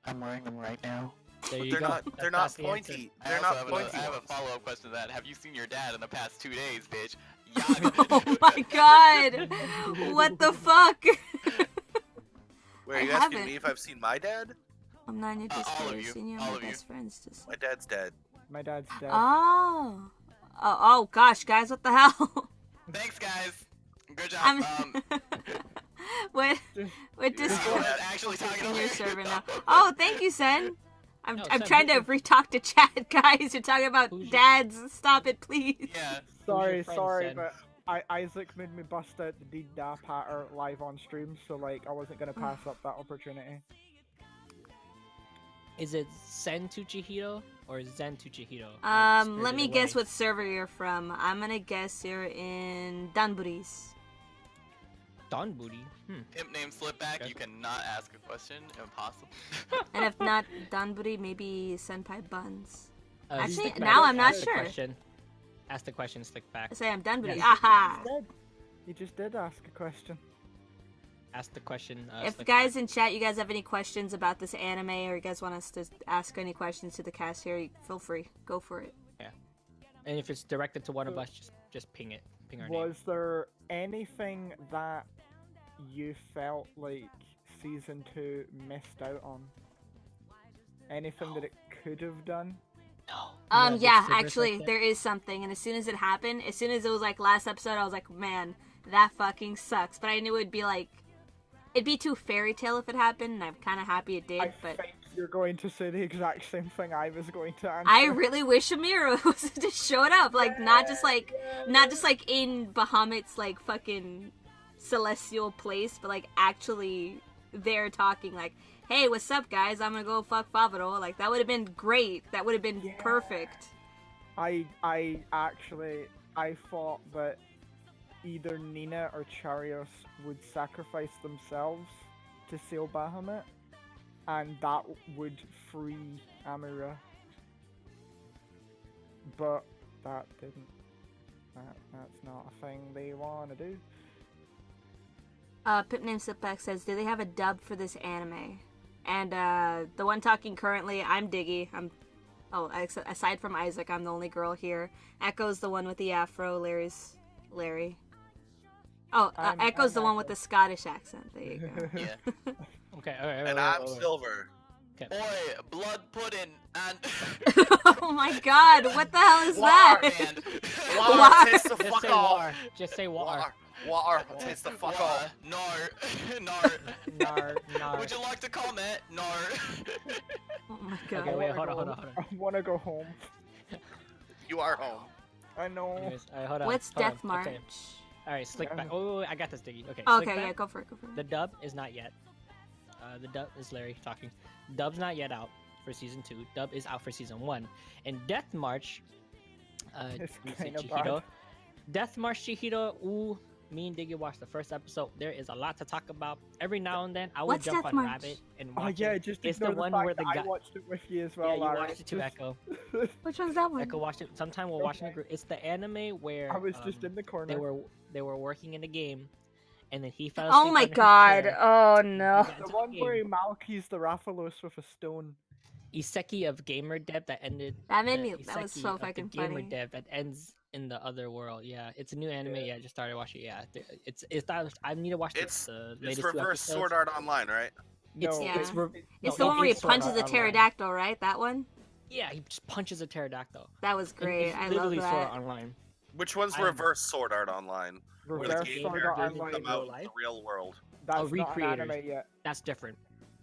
I'm wearing them right now. There you They're go. not That's not the answer. pointy. I They're also not have pointy. I have a ones. follow-up question to that. Have you seen your dad in the past 2 days, bitch? Oh my god! What the fuck? Wait, are I you asking haven't. me if I've seen my dad? I'm not in your all Discord. of I've you. seen you All and of my you. best friends. Just... My dad's dead. My dad's dead. Oh. Oh gosh, guys, what the hell? Thanks, guys. Good job. I'm. what? What You're Discord? not actually talking In to your me. server now. Oh, thank you, Sen. I'm No, I'm Sen, trying to who's re-talk to chat, guys. You're talking about Who's your- dads. Stop it, please. Yeah. Sorry, friend, sorry, Sen? but Isaac made me bust out the Deed Da patter live on stream, so like I wasn't gonna pass up that opportunity. Is it Sen to Chihiro or Zen to Chihiro? Let me guess what server you're from. I'm gonna guess you're in Danburis. Don Booty. Pimp name Slipback. Okay. You cannot ask a question. Impossible. And if not Danburi, maybe Senpai Buns. Actually, Stick back. now I'm not Ask the sure. question. Ask the question, Stick back. I say I'm Danburi. Yes. Aha! You just did ask a question. Ask the question. If Slick guys back. in chat, you guys have any questions about this anime, or you guys want us to ask any questions to the cast here, feel free. Go for it. And if it's directed to one of us, just ping it. Ping our name. Was there anything that you felt like season 2 missed out on? Anything that it could have done? No. Yeah, actually, there is something, and as soon as it happened, as soon as it was like last episode, I was like, man, that fucking sucks. But I knew it'd be too fairy tale if it happened, and I'm kind of happy it did. I But think you're going to say the exact same thing I was going to answer. I really wish Amira was just showed up, like not just like in Bahamut's like fucking celestial place, but like actually there talking like, hey, what's up, guys? I'm gonna go fuck Favaro. Like that would have been great. That would have been perfect. I thought that either Nina or Charios would sacrifice themselves to seal Bahamut, and that would free Amira. But that didn't. That's not a thing they want to do. Pip Name Slipback says, do they have a dub for this anime? And the one talking currently, I'm Diggy. Aside from Isaac, I'm the only girl here. Echo's the one with the afro. Larry's Larry. Oh, Echo's the one with the Scottish accent. There you go. Yeah. Okay, alright. And I'm Silver. Boy, blood pudding and Oh my god, what the hell is that? and Water, taste the Just fuck say off. war. Just say war. Water, taste the fuck off. Nar. Nar. Would you like to comment? Nar. Oh my god. Okay, wait, hold on. I wanna go home. You are home. I know. Anyways, alright, hold on. What's hold on. Death March? Okay. Alright, Slick back. Oh, I got this, Diggy. Okay, Okay, Slick yeah, back. go for it. The dub is not yet. The dub is Larry talking. Dub's not yet out for season 2. Dub is out for season 1. And Death March, It's you say kinda Chihiro. bad. Death March Chihiro. Ooh, me and Diggy watched the first episode. There is a lot to talk about. Every now and then, I would What's jump Death on March? Rabbit and Oh watch yeah, it. just It's ignore the one fact where the that guy. I watched it with you as well, Yeah, you Larry. watched it too, Just- Echo. Which one's that one? Echo watched it. Sometime we'll watch it in a group. It's the anime where I was just in the corner. they were working in the game, and then he fell Oh asleep my on his god. chair. Oh no. Yeah. The one where he Malky's the Rathalos with a stone. Isekai of gamer dev that ended. That made the me. That was isekai so of the fucking gamer funny. dev that ends in the other world. Yeah, it's a new anime. Yeah. Yeah, I just started watching. Yeah, it's that. I need to watch It's- the It's latest two reverse episodes. Sword Art Online, right? It's No, Yeah. it's It's no, the one where he it's Sword punches Art a Online. pterodactyl, right? That one? Yeah, he just punches a pterodactyl. That was And great. It's I love literally Sword Art that. Online. Which one's I don't know. reverse Sword Art Online? Where the Reverse game Sword Art characters Online. come real out in life? the real world. That's not an recreators. anime yet. That's different.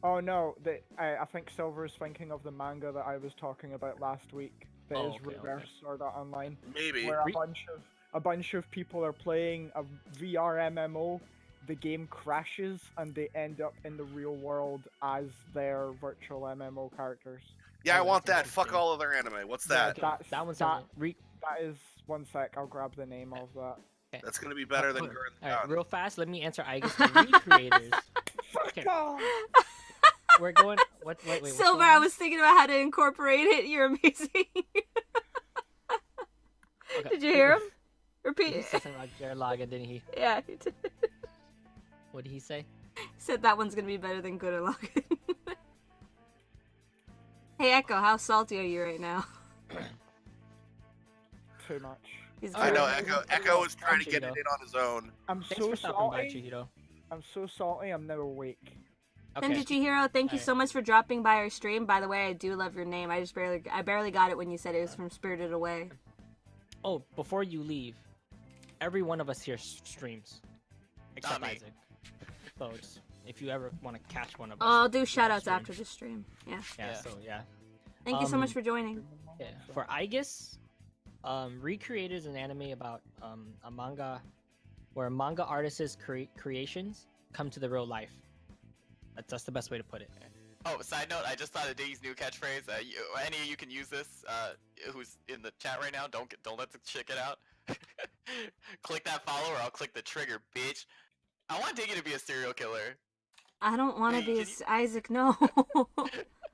Oh no, I think Silver's thinking of the manga that I was talking about last week. That Oh, is okay, okay. Reverse Sword Art Online, Maybe. where a bunch of people are playing a VR MMO. The game crashes and they end up in the real world as their virtual MMO characters. Yeah, I Oh, want that's that. Fuck interesting. all other anime. What's Yeah, that? okay, that one sounds That is one sec. I'll grab the name of that. That's gonna be better than okay. Gurren All right, Lagann. real fast. Let me answer Igus. The recreators. Okay, God. we're going. What? Wait. What's Silver, going I on? was thinking about how to incorporate it. You're amazing. Okay. Did you hear him? He Repeat. said something about Gurren Lagann, didn't he? Yeah, he did. What did he say? Said that one's gonna be better than Gurren Lagann. Hey Echo, how salty are you right now? Too much. He's I know very- Echo is trying to Thank get you, it in on his own. I'm Thanks so for stopping by, salty. Chihiro. I'm so salty. I'm now awake. Okay. And Chihiro, thank you Alright. so much for dropping by our stream. By the way, I do love your name. I barely got it when you said it was from Spirited Away. Oh, before you leave, every one of us here streams, except me. Isaac. So just, if you ever want to catch one of us, I'll do shout outs stream. after the stream. Yeah. Yeah. Yeah. So yeah. Thank you so Um, much for joining. Yeah. For Igus, recreated an anime about a manga, where manga artists' creations come to the real life. That's the best way to put it. Oh, side note, I just thought of Diggy's new catchphrase. Any of you can use this. Who's in the chat right now? Don't let the shit get out. Click that follow, or I'll click the trigger, bitch. I want Diggy to be a serial killer. I don't want to Hey, be can Isaac. No.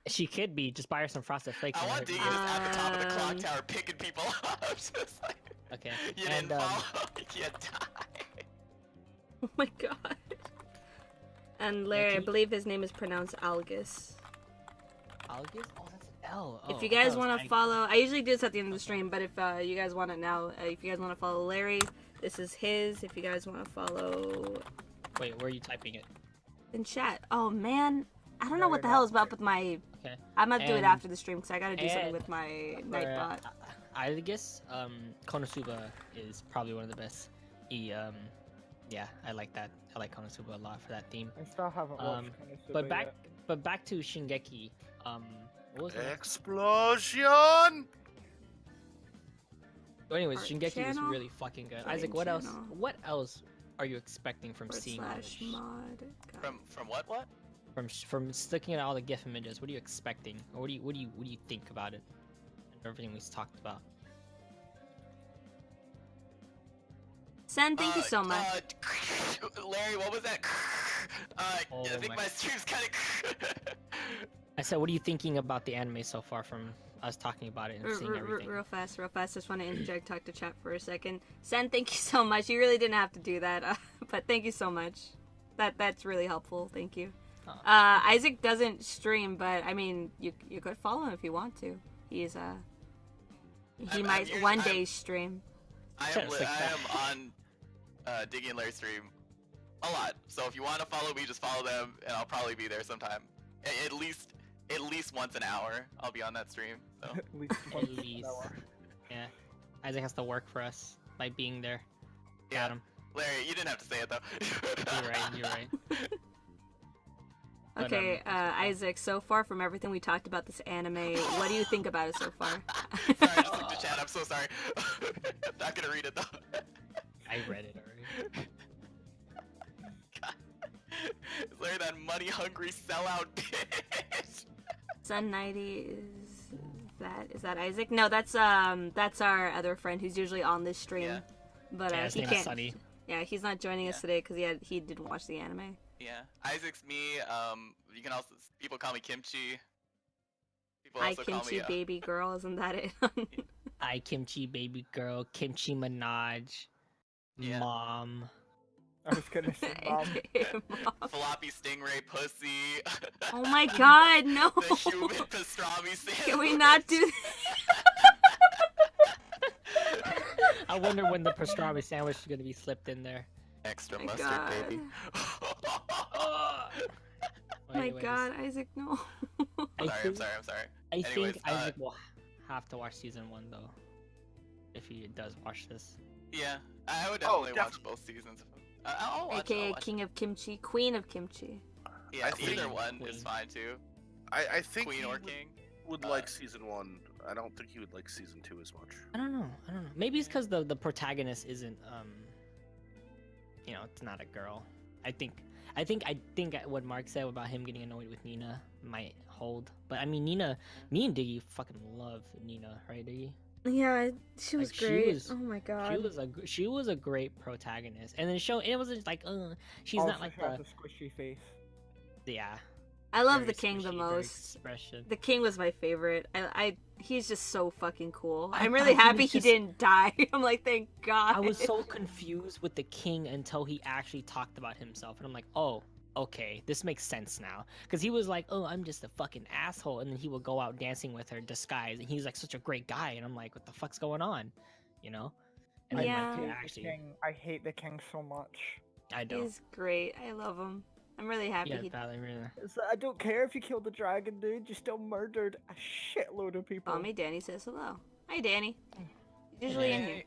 She could be. Just buy her some frosted flakes. I and want let Diggy her- just at the top of the clock Um, tower picking people up. Just like, Okay. you And didn't follow, you died. Oh my god. And Larry, I believe his name is pronounced Algus. Algus? Oh, that's an L. Oh, If you I thought guys it was want to Ig- follow, I usually do this at the end of the stream, but if you guys want it now, if you guys want to follow Larry, this is his. If you guys want to follow Wait, where are you typing it? in chat. Oh man, I don't know what the Larry hell is up with my. Okay. I'm gonna do it And- after the stream because I gotta do something and with my For Nightbot. Igus, Konosuba is probably one of the best. Yeah, I like that. I like Konosuba a lot for that theme. I still haven't watched Konosuba yet. But back to Shingeki. What was it? Explosion! So anyways, Art Shingeki is channel? really fucking good. Playing Isaac, what else? channel. What else are you expecting from / seeing all this? mod. God. From what? What? From looking at all the GIF images? What are you expecting? Or what do you think about it? And everything we talked about. Sen, thank you so much. Larry, what was that? Oh I think my- my stream's kind of. I said, what are you thinking about the anime so far from us talking about it and seeing everything? Real fast. Just want to interject, talk to chat for a second. Sen, thank you so much. You really didn't have to do that, but thank you so much. That's really helpful. Thank you. Oh. Isaac doesn't stream, but I mean, you could follow him if you want to. He's he I'm might usually- one day stream. I Sounds like that. am on Diggy and Larry stream a lot. So if you want to follow me, just follow them, and I'll probably be there sometime. At least once an hour, I'll be on that stream. So. At least once At an least. hour. Yeah. Isaac has to work for us by being there. Yeah. Got him. Larry, you didn't have to say it though. You're right. But, Okay, Isaac. So far from everything we talked about this anime, what do you think about it so far? Sorry, I just looked at chat. I'm so sorry. I'm not gonna read it though. I read it already. Larry, that money-hungry sellout bitch. Sun 90 is that Isaac? No, that's our other friend who's usually on this stream. Yeah. But Yeah, his he name is can't. Sunny. Yeah, he's not joining us Yeah. today because he didn't watch the anime. Yeah, Isaac's me. You can also people call me Kimchi. People I also call kimchi me. baby girl, isn't that it? I kimchi baby girl, kimchi Minaj, Yeah. mom. I was gonna say, Mom. Mom. Floppy stingray pussy. Oh my god, no! The human pastrami sandwich. Can we not do I wonder when the pastrami sandwich is gonna be slipped in there. Extra My mustard, God. baby. Oh my Anyways, god, Isaac, no. I I'm think, sorry. I Anyways, think Isaac will have to watch season 1 though, if he does watch this. Yeah, I would Oh, definitely watch both seasons. I'll watch. AKA I'll watch. King of Kimchi, Queen of Kimchi. Yeah, think- either one Queen. is fine too. I think Queen he or would, king. would like season 1. I don't think he would like season 2 as much. I don't know. Maybe it's because the protagonist isn't it's not a girl. I think what Mark said about him getting annoyed with Nina might hold. But I mean, me and Diggy fucking love Nina, right, Diggy? Yeah, she was Like, she great. was- Oh my god. She was a great protagonist, and then it wasn't like she's also, not like she has the a squishy face. yeah. I love very the king the squishy, very most. Expression. The king was my favorite. He's just so fucking cool. I I'm really thought he happy was he just- didn't die. I'm like, thank God. I was so confused with the king until he actually talked about himself, and I'm like, oh, okay, this makes sense now. Because he was like, oh, I'm just a fucking asshole, and then he would go out dancing with her disguised, and he's like such a great guy, and I'm like, what the fuck's going on, you know? And then, Yeah. like, I he hate the actually, king. I hate the king so much. I don't. He's great. I love him. I'm really happy Yeah, he. Valerie, really. It's like, I don't care if you killed the dragon, dude. You still murdered a shitload of people. Call me Danny says hello. Hi, Danny. He's usually in here.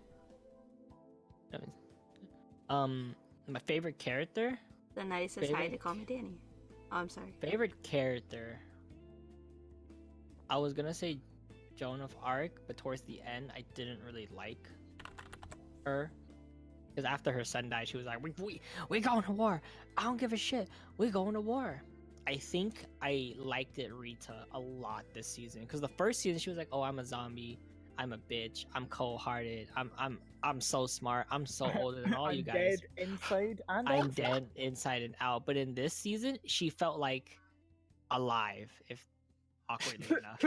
My favorite character. Then Nighty says hi to Favorite? call me Danny. Oh, I'm sorry. Favorite character. I was gonna say Joan of Arc, but towards the end, I didn't really like her. Because after her son died, she was like, we going to war. I don't give a shit. We going to war. I think I liked it Rita a lot this season. Because the first season, she was like, oh, I'm a zombie. I'm a bitch. I'm cold-hearted. I'm so smart. I'm so older than all I'm you guys. dead inside and I'm outside. dead inside and out. But in this season, she felt like alive, if awkwardly enough.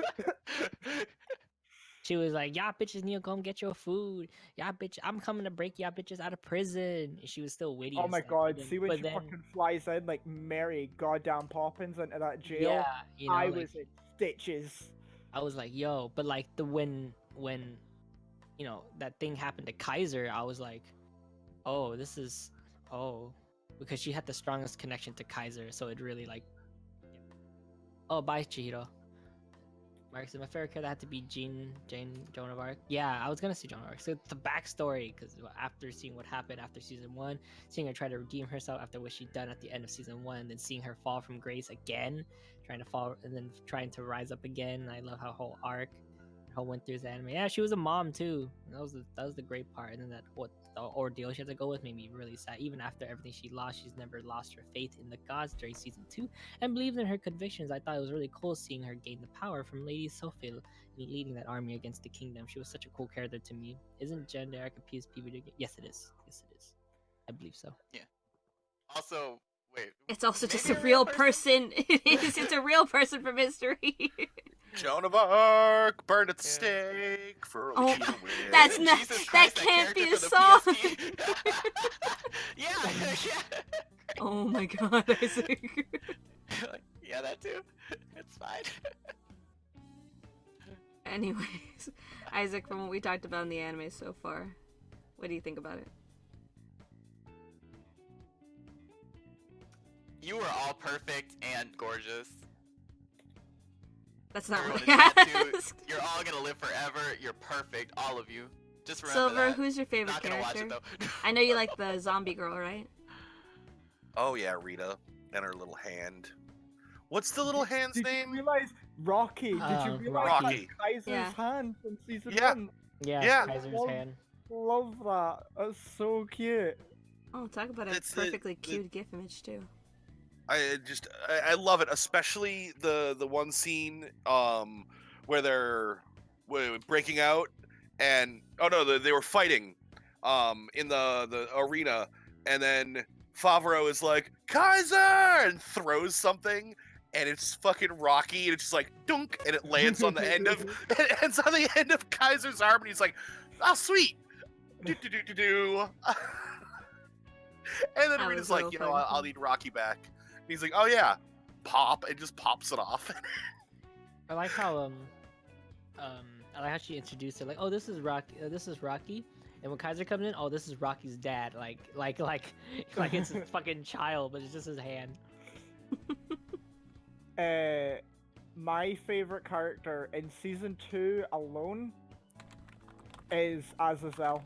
She was like, y'all bitches need to come get your food. Y'all bitch, I'm coming to break y'all bitches out of prison. She was still witty. Oh and my stuff, god, but then- see when but she then- fucking flies in like Mary goddamn Poppins into that jail? Yeah, you know, I like, was in stitches. I was like, yo, but like when you know that thing happened to Kaiser, I was like, oh, because she had the strongest connection to Kaiser, so it really like, oh, bye Chihiro. Mark said my favorite character had to be Joan of Arc. Yeah, I was gonna say Joan of Arc. So the backstory, because after seeing what happened after season 1, seeing her try to redeem herself after what she'd done at the end of season 1, and then seeing her fall from grace again, trying to fall and then trying to rise up again. I love her whole arc, her whole went through this anime. Yeah, she was a mom too. That was the great part. And then the ordeal she had to go with made me really sad. Even after everything she lost, she's never lost her faith in the gods during season 2 and believed in her convictions. I thought it was really cool seeing her gain the power from Lady Sophil and leading that army against the kingdom. She was such a cool character to me. Isn't Jen Derek a PSP video game? Yes, it is. Yes, it is. I believe so. Also, wait. It's also just a maybe real person. It is. It's a real person from history. Joan of Arc burned at the Yeah. stake for a Oh, win. that's not- Jesus that Christ, can't be character a for the song. PSP. yeah. Oh my god, Isaac. Yeah, that too. It's fine. Anyways, Isaac, from what we talked about in the anime so far, what do you think about it? You were all perfect and gorgeous. That's not Everyone what in I chat too, asked. you're all gonna live forever. You're perfect, all of you. Just remember Silver, that. who's your favorite Not gonna watch character? it though. I know you like the zombie girl, right? Oh yeah, Rita and her little hand. What's the little hand's Did name? you realize Rocky? Did you realize Rocky. that's Kaiser's Yeah. hand from season Yeah. 1? Yeah, Yeah. Kaiser's Love- hand. Love that. That's so cute. Oh, talk about a It's the- perfectly the- cute GIF image too. I love it, especially the one scene where they're breaking out and oh no, they were fighting in the arena, and then Favreau is like Kaiser and throws something, and it's fucking Rocky, and it's just like dunk, and it lands on the end of it ends on the end of Kaiser's arm, and he's like, oh sweet, do do do do do. And then That Rita's was a like, little you know, funny. I'll need Rocky back. And he's like, oh yeah, pop, and just pops it off. I like how I like how she introduced it like, oh, this is Rocky, and when Kaiser comes in, oh, this is Rocky's dad, like it's his fucking child, but it's just his hand. My favorite character in season 2 alone is Azazel.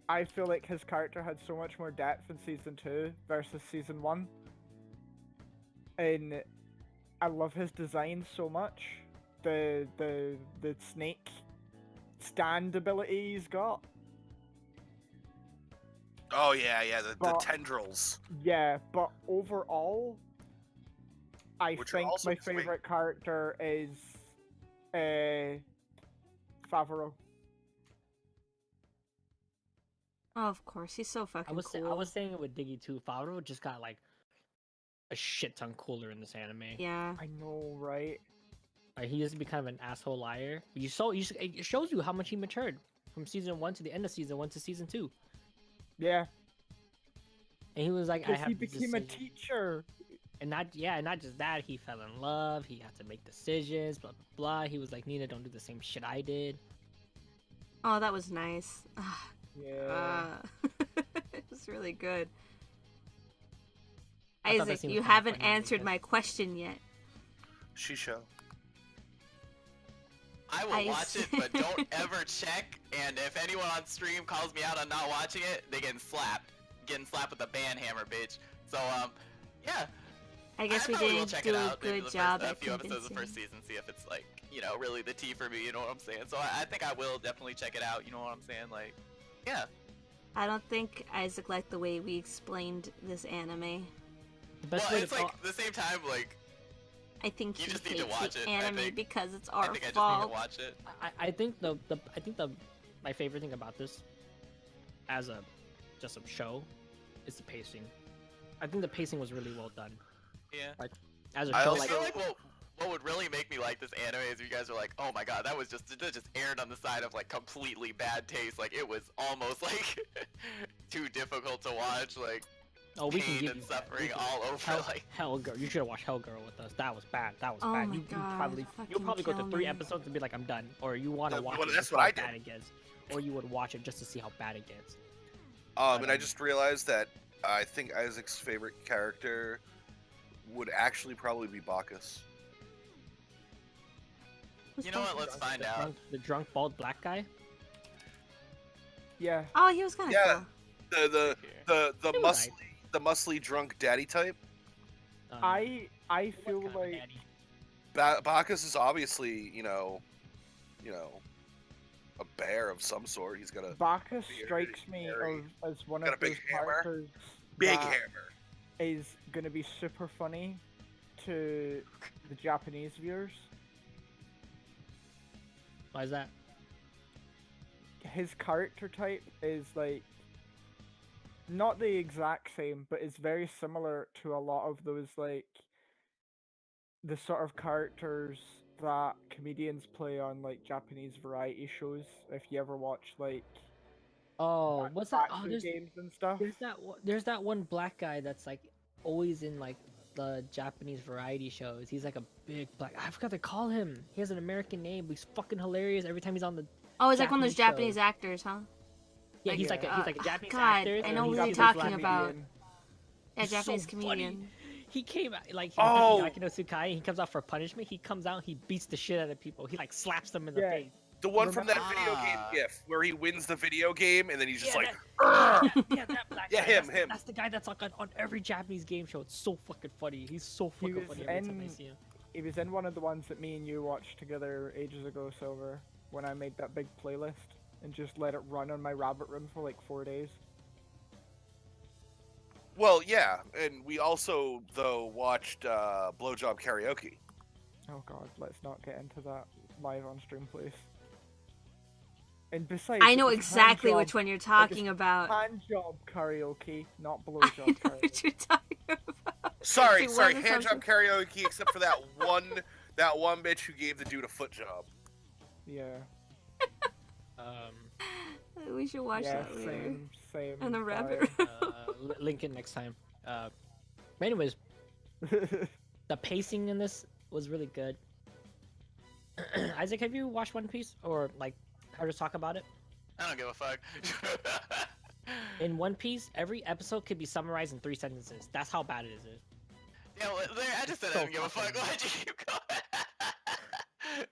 I feel like his character had so much more depth in season 2 versus season 1. and I love his design so much. The snake stand ability he's got. Oh yeah, the But- tendrils. Yeah, but overall, I Which are think also my swing. favorite character is Favreau. Oh, of course, he's so fucking cool. I was saying it with Diggy too. Favreau just got like a shit ton cooler in this anime. Yeah. I know, right? Like, he used to be kind of an asshole liar. But it shows you how much he matured from season 1 to the end of season 1 to season 2. Yeah, And he was like, I because have he this became a decision. teacher. And not just that, he fell in love. He had to make decisions. Blah blah blah. He was like, Nina, don't do the same shit I did. Oh, that was nice. Yeah. It was really good. I thought that Isaac, scene was you kinda haven't funny answered because- my question yet. Shisho. I will watch it, but don't ever check. And if anyone on stream calls me out on not watching it, they getting slapped. Getting slapped with a band hammer, bitch. So yeah. I guess we probably will didn't check do it a out. Maybe good the job first, at a few episodes of the first convincing. season, see if it's like, you know, really the tea for me. You know what I'm saying? So I think I will definitely check it out. You know what I'm saying? Like, yeah. I don't think Isaac liked the way we explained this anime. The best Well, way it's to like the same time, like I think You he just need to hates watch the it, I anime think. because it's I our think I just need to fault. watch it. I think my favorite thing about this, as a just a show, is the pacing. I think the pacing was really well done. Yeah. As a I show, also- I like feel like what would really make me like this anime is if you guys are like, oh my god, that just aired on the side of like completely bad taste. Like it was almost like too difficult to watch. Like we can pain give and you suffering all over. Like Hell Girl. You should have watched Hell Girl with us. That was bad. That was Oh bad. my You God, you'll fucking probably go kill to 3 me. episodes and be like, I'm done. Or you want to Yeah, watch well, it that's to see what how I did. bad it gets. Or you would watch it just to see how bad it gets. And I just realized that I think Isaac's favorite character would actually probably be Bacchus. you know what? Let's find out. The drunk bald black guy. Yeah. Oh, he was kind of Yeah. cool. The He was the muscly drunk daddy type. I he was feel kind of a like daddy. Bacchus is obviously, you know, a bear of some sort. He's got a Bacchus Very, strikes me very- as one got a of big those hammer. characters big that hammer. is gonna be super funny to the Japanese viewers. Why is that? His character type is like not the exact same, but it's very similar to a lot of those like the sort of characters that comedians play on like Japanese variety shows. If you ever watch like Oh, what's that? Oh, Batsu games and stuff. there's that one black guy that's like always in like the Japanese variety shows. He's like a big black. I forgot to call him. He has an American name, but he's fucking hilarious every time he's on the. Oh, he's like one of those Japanese Japanese actors, huh? Yeah, Like, he's like yeah. a Japanese God, actor. I and know he's who got you're this talking black- about. comedian. Yeah, He's so Japanese funny. comedian. He came out like Oh! Akino Tsukai. He comes out for punishment. He comes out. He beats the shit out of people. He like slaps them in the Yeah. face. The one from that Remember- video game Ah. GIF where he wins the video game and then he's just Yeah, like, that black Yeah, guy. him, That's, him. That's the guy that's like on every Japanese game show. It's so fucking funny. He's so fucking was funny every time I in- see him. He was in one of the ones that me and you watched together ages ago, Silver, when I made that big playlist and just let it run on my rabbit room for like 4 days. well, yeah. And we also though watched Blowjob Karaoke. Oh god, let's not get into that live on stream, please. And besides, I know it's exactly hand which job- one you're talking about. Hand job karaoke, not I blowjob know karaoke. what you're talking about. Sorry, It sorry, wasn't hand job something- karaoke, except for that one bitch who gave the dude a foot job. Yeah. Um, We should watch yeah, that later. same. And the vibe. rabbit. link it next time. But anyways, the pacing in this was really good. Isaac, have you watched One Piece or like heard us talk about it? I don't give a fuck. In One Piece, every episode could be summarized in 3 sentences. That's how bad it is. Yeah, well, there, I just said So I don't give a fuck. fucking- Why'd you keep going?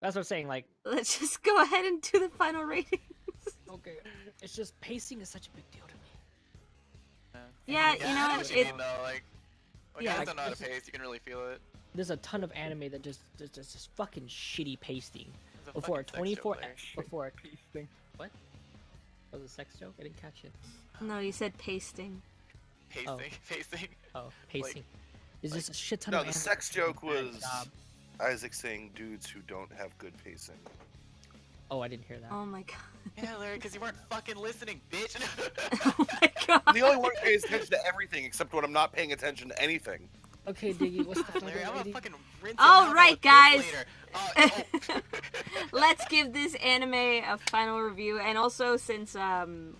That's what I'm saying. Like, Let's just go ahead and do the final rating. okay, it's just pacing is such a big deal to me. Yeah, you know I what, what you it- mean, though. Like, When Yeah, guys like, don't know how to this is- pace, you can really feel it. There's a ton of anime that just fucking shitty pasting. It's a Before fucking sex joke 24 there. before Pasting. what? Was it a sex joke? I didn't catch it. No, you said pasting. Pacing, pacing. Oh, pacing. There's like- just a shit ton No, of the anime sex that does a joke bad was job. Isaac saying dudes who don't have good pacing. Oh, I didn't hear that. Oh my god. Yeah, Larry, because you weren't fucking listening, bitch. Oh my god. I'm the only one who pays attention to everything except when I'm not paying attention to anything. Okay, Diggy, what's the Larry, I'm fucking gonna rating? fucking rinse All your mouth right, out with guys. this later. Let's give this anime a final review, and also since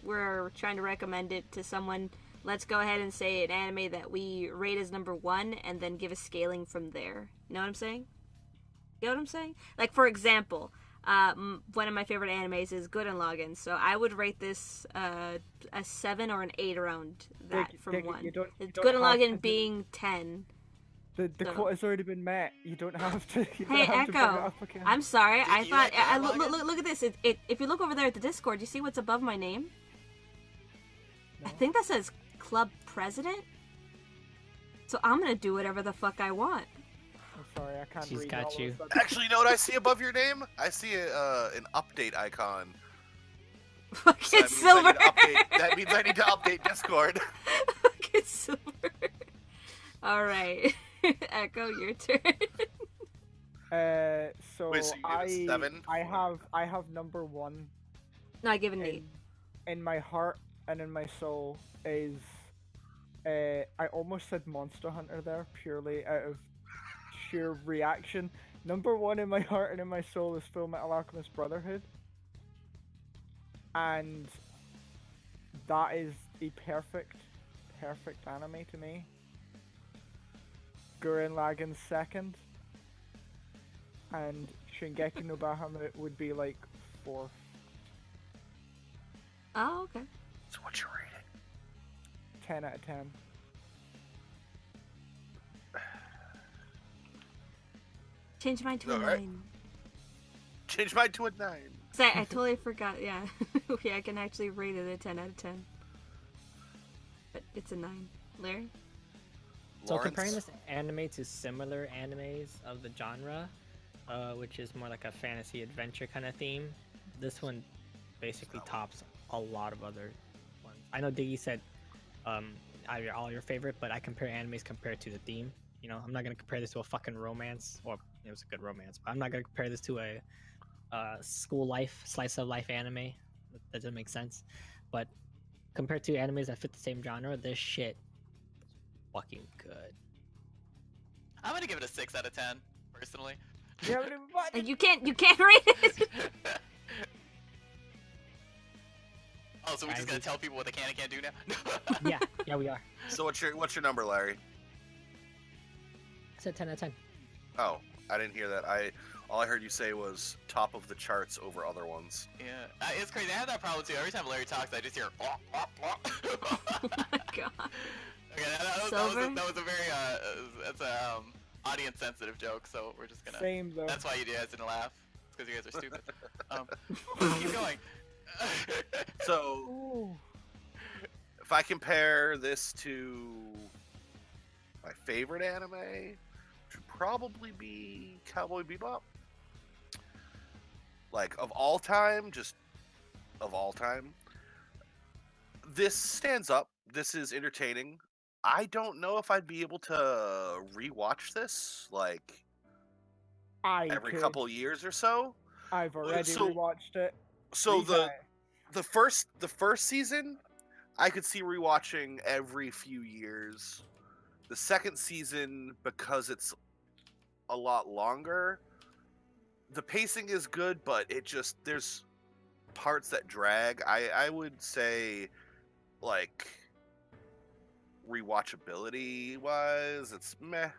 we're trying to recommend it to someone, let's go ahead and say an anime that we rate as number 1, and then give a scaling from there. You know what I'm saying? You know what I'm saying? Like, for example, one of my favorite animes is Gurren Lagann, so I would rate this a 7 or an 8 around that from Diggy, 1. you don't Gurren have to Lagann do- being 10. The No. quote has already been met. You don't have to. You Hey, don't have to bring it Echo. up again. I'm sorry. Do I you thought. like I, Gurren look, Lagann? look at this. If you look over there at the Discord, you see what's above my name? I No. think that says Club President. So I'm gonna do whatever the fuck I want. I'm sorry, I can't She's read got all of you. that. Actually, you know what I see above your name? I see an update icon. So Fucking that means I silver. need to update- that means I need to update Discord. Fucking silver. All right, Echo, your turn. So Wait, so you give it 7? I have number 1 No, I give it an 8. in my heart and in my soul is I almost said Monster Hunter there purely out of sheer reaction. Number 1 in my heart and in my soul is Full Metal Alchemist Brotherhood, and that is the perfect anime to me. Gurren Lagann's second, and Shingeki no Bahamut would be like 4th. Oh, okay. So what's your rating? 10 out of 10. Change mine to a Alright. 9. Change mine to a 9. So I totally forgot. Yeah, okay, I can actually rate it a 10 out of 10. But it's a 9. Larry. So Lawrence? comparing this anime to similar animes of the genre, which is more like a fantasy adventure kind of theme, this one basically tops a lot of other ones. I know Diggy said all your favorite, but I compare animes compared to the theme. You know, I'm not gonna compare this to a fucking romance, or it was a good romance, but I'm not gonna compare this to a school life, slice of life anime. That doesn't make sense. But compared to animes that fit the same genre, this shit fucking good. I'm gonna give it a 6 out of 10, personally. You haven't even watched it. You can't rate it. Oh, so we're just gonna tell people what they can and can't do now? Yeah, we are. So what's your number, Larry? I said 10 out of 10. Oh, I didn't hear that. All I heard you say was top of the charts over other ones. Yeah, it's crazy. I have that problem too. Every time Larry talks, I just hear. Oh my god. Okay, that was a very that's a audience sensitive joke. So we're just gonna. Same though. That's why you guys didn't laugh. It's because you guys are stupid. Keep going. So Ooh. if I compare this to my favorite anime, which would probably be Cowboy Bebop. Like of all time, just of all time. This stands up. This is entertaining. I don't know if I'd be able to rewatch this like every could. couple years or so. I've already so- rewatched it. So 3 times. the first season, I could see rewatching every few years. The second season, because it's a lot longer, the pacing is good, but there's parts that drag. I would say, like, rewatchability wise, it's meh.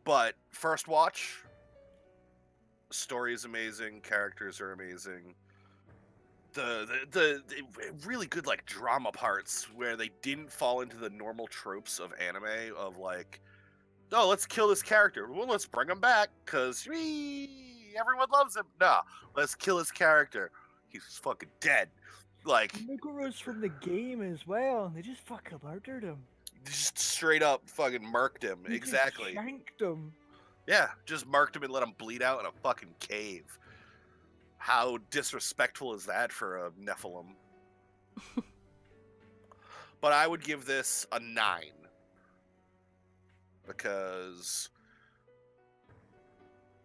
But first watch, story is amazing, characters are amazing. The really good like drama parts where they didn't fall into the normal tropes of anime of like, oh, let's kill this character. Well, let's bring him back because everyone loves him. Nah, let's kill his character. He's fucking dead. Like, Megoro's from the game as well, and they just fucking murdered him. just straight up fucking murked him. They just Exactly. shanked him. Yeah, just marked him and let him bleed out in a fucking cave. How disrespectful is that for a Nephilim? But I would give this a 9. Because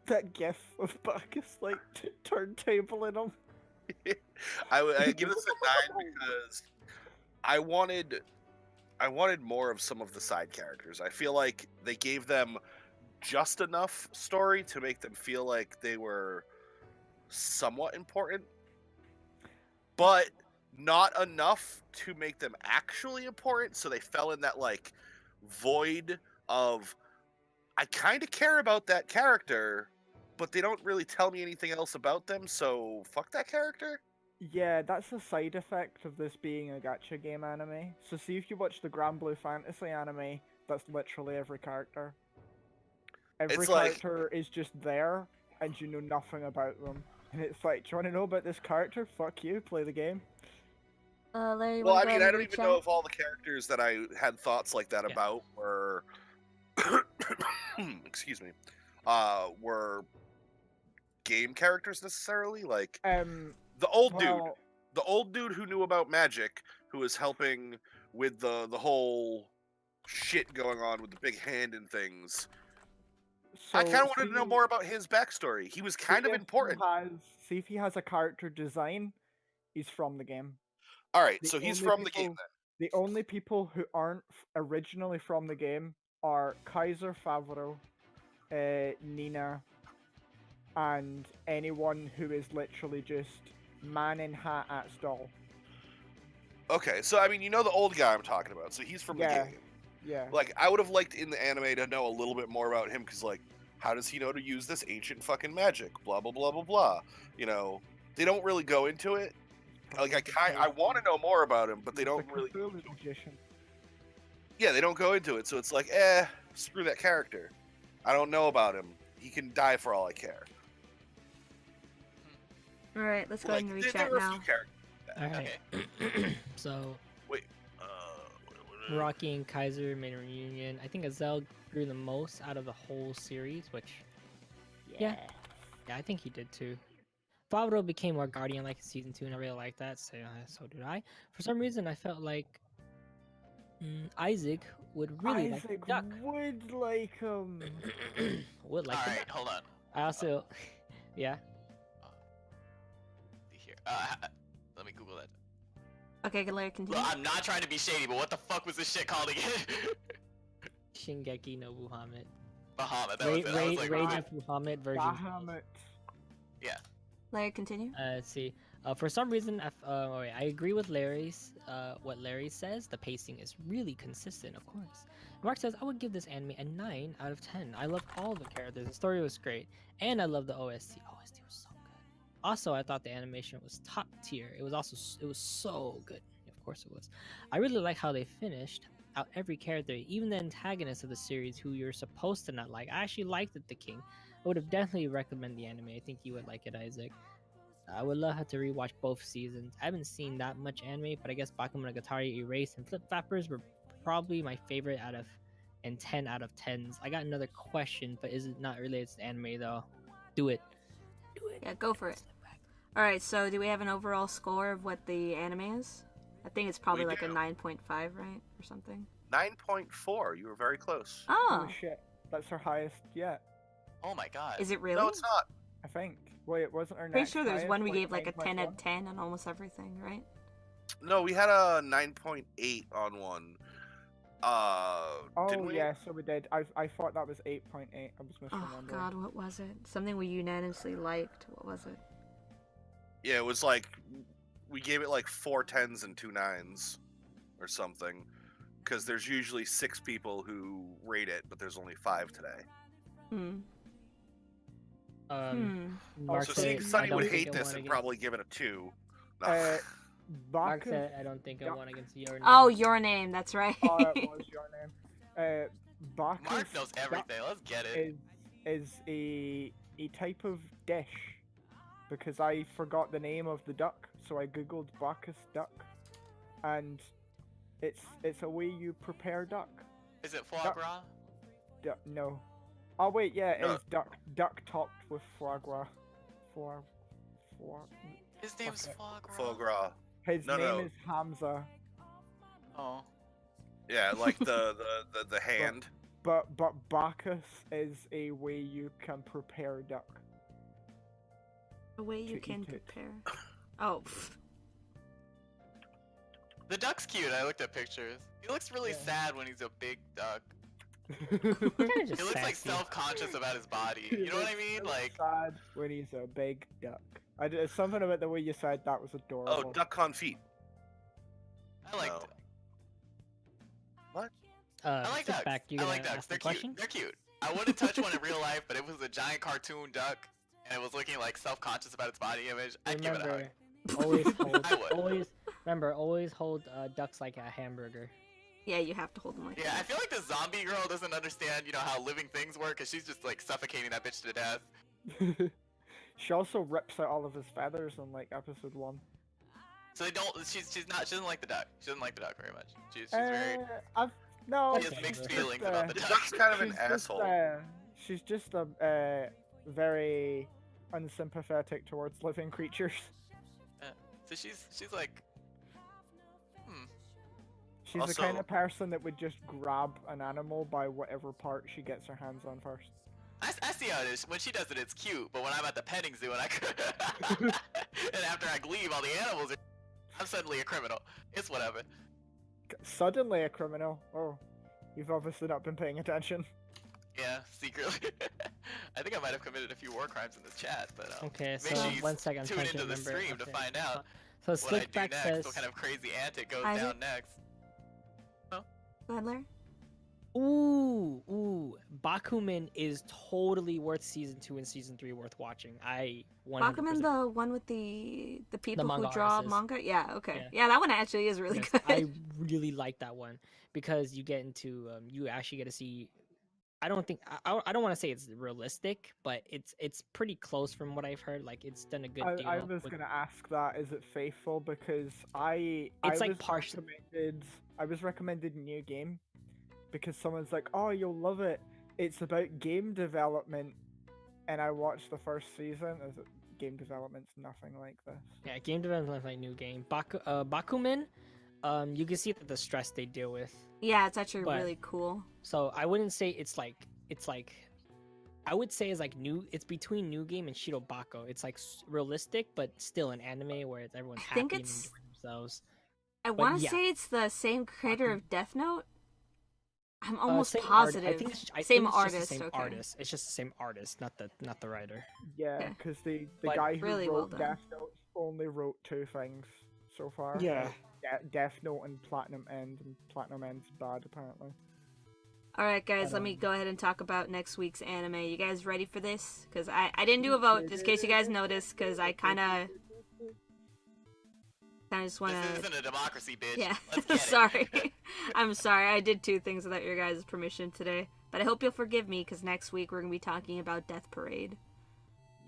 That gif of Bacchus like turntabling him. I give this a 9 because I wanted more of some of the side characters. I feel like they gave them just enough story to make them feel like they were somewhat important, but not enough to make them actually important, so they fell in that like void of I kind of care about that character, but they don't really tell me anything else about them, so fuck that character. Yeah, that's a side effect of this being a gacha game anime. So see if you watch the Grand Blue Fantasy anime, that's literally every character. Every It's like- character is just there, and you know nothing about them. And it's like, do you want to know about this character? Fuck you, play the game. Larry, Well, wanna I go mean, ahead I and don't reach even know out? if all the characters that I had thoughts like that Yeah. about were, excuse me, were game characters necessarily. Like the old Well, the old dude who knew about magic, who was helping with the whole shit going on with the big hand and things. I so kind of wanted to know see- more about his backstory. He was kind see of if he important. see if he has a character design, he's from the game. All right, the so he's only from the game people- then. The only people who aren't originally from the game are Kaiser Favreau, Nina, and anyone who is literally just man in hat at stall. Okay, so I mean, you know the old guy I'm talking about. So he's from Yeah. the game. Yeah. Like, I would have liked in the anime to know a little bit more about him, because, like, how does he know to use this ancient fucking magic? Blah, blah, blah, blah, blah. You know, they don't really go into it. Like, I want to know more about him, but they don't really. Cthulhu magician. Yeah, they don't go into it, so it's like, screw that character. I don't know about him. He can die for all I care. All right, let's go Like, ahead and reach there out were a now. few characters. All right. So Rocky and Kaiser made a reunion. I think Azel grew the most out of the whole series, which yeah, I think he did too. Favreau became more guardian like in season 2, and I really like that. So did I. For some reason, I felt like Isaac would really like Isaac Duck. would like him. Would like All the right, duck. hold on. I also, yeah. See here. Let me Google that. Okay, can Larry continue? Look, I'm not trying to be shady, but what the fuck was this shit called again? Shingeki no Bahamut. Bahamut. That was it. I was like, Rage "Ah." of Bahamut version. Bahamut. Larry, continue. Let's see. For some reason, I agree with Larry's. What Larry says, the pacing is really consistent, of course. Mark says, I would give this anime a 9 out of 10. I loved all the characters. The story was great, and I love the OST. OST was so good. Also, I thought the animation was top tier. It was so good. Of course, it was. I really like how they finished out every character, even the antagonist of the series, who you're supposed to not like. I actually liked it, the King. I would have definitely recommend the anime. I think you would like it, Isaac. I would love to rewatch both seasons. I haven't seen that much anime, but I guess Bakemonogatari, Erased, and Flip Flappers were probably my favorite out of 10 out of 10s. I got another question, but is it not related to anime though? Do it. Yeah, go for it. All right, so do we have an overall score of what the anime is? I think it's probably We like a do. 9.5, right, or something. 9.4. You were very close. Oh, Holy shit. That's her highest yet, Oh my god. is it really? No, it's not. I think. Wait, it wasn't her Pretty next sure there's highest, one we gave like a 10 out 9.1? of 10 on almost everything, right? No, we had a 9.8 on one. Didn't Oh we? yeah, so we did. I thought that was 8.8. I was Oh misremembering. god, what was it? Something we unanimously liked. What was it? Yeah, it was like we gave it like 4 10s and 2 9s or something. Because there's usually 6 people who rate it, but there's only 5 today. Hmm. Mark So Also, seeing said, I Sunny don't would think hate I this won and against- probably give it a 2. No. Mark Bacchus. said, I don't think I Yeah. won against your name. Oh, your name. That's right. Oh, that was your name. Bacchus. Mark knows everything. Let's get it. Is a type of dish because I forgot the name of the duck, so I googled Bacchus duck, and it's a way you prepare duck. Is it foie Duck- gras? No. Oh wait, yeah, it No. is duck topped with foie gras. Foie. His name's Okay. foie gras. Foie gras. His No, name no. is Hamza, Oh. Yeah, like the hand. but Bacchus is a way you can prepare duck. A way you To can eat it. prepare. Oh, pff. The duck's cute. I looked at pictures. He looks really Yeah. sad when he's a big duck. Kinda just He looks like sassy. self-conscious about his body. You know what I mean? Like, sad when he's a big duck. It's something about the way you said that was adorable. Oh, duck confit. I like. No. What? I like sit ducks. back. You I gonna like ducks. ask They're the question? cute. They're cute. I wouldn't touch one in real life, but it was a giant cartoon duck, and it was looking like self-conscious about its body image. I'd give it a hug. Always hold. I would. Always hold ducks like a hamburger. Yeah, you have to hold them like Yeah, I that. feel like the zombie girl doesn't understand, how living things work, cause she's just like suffocating that bitch to death. She also rips out all of his feathers in like episode 1. So they don't. She doesn't like the duck. She doesn't like the duck very much. She's very. No. She has Okay, mixed but- feelings about the The duck. duck's kind of an she's just, asshole. she's just a very unsympathetic towards living creatures. So she's like. She's the kind Also- of person that would just grab an animal by whatever part she gets her hands on first. I see how it is. When she does it, it's cute. But when I'm at the petting zoo and and after I leave, all the animals I'm suddenly a criminal. It's whatever. Suddenly a criminal. Oh, you've obviously not been paying attention. Yeah, secretly. I think I might have committed a few war crimes in this chat, but Okay, make so sure you 1 second. I'm tune trying to into the remember. stream to Okay. find out So what I do Slickback next. says, What kind of crazy antic goes Isaac? down next? Butler? ooh, Bakuman is totally worth season 2 and season 3 worth watching. I 100%. Bakuman, the one with the people who manga draw artists. manga? Yeah, okay. Yeah. Yeah, that one actually is really Yes, good. I really like that one because you get into you actually get to see. I don't think I don't want to say it's realistic, but it's pretty close from what I've heard. Like it's done a good deal. I was with- gonna ask that. Is it faithful? Because I It's like was partial- recommended a new game because someone's like, "Oh, you'll love it. It's about game development," and I watched the first season. Is it game development's nothing like this? Yeah, game development like new game. Bakuman, you can see that the stress they deal with. Yeah, it's actually But- really cool. So I wouldn't say it's like I would say it's like it's between new game and Shirobako. It's like realistic but still an anime where everyone's I happy think and it's- enjoying themselves. I want to yeah. say it's the same creator Baku- of Death Note. I'm almost Same positive. I think it's, I Same think it's artist, Just the same okay. artist. It's just the same artist, not the writer. Yeah, Okay. because the But guy who really well wrote done. Death Note only wrote 2 things so far. Death Note and Platinum End, and Platinum End's bad apparently. All right, guys, let me go ahead and talk about next week's anime. You guys ready for this? Because I didn't do a vote, just in case you guys noticed, because I kind of just want This to... isn't a democracy, bitch. Yeah, Let's get it. sorry. I'm sorry. I did 2 things without your guys' permission today. But I hope you'll forgive me, because next week we're going to be talking about Death Parade.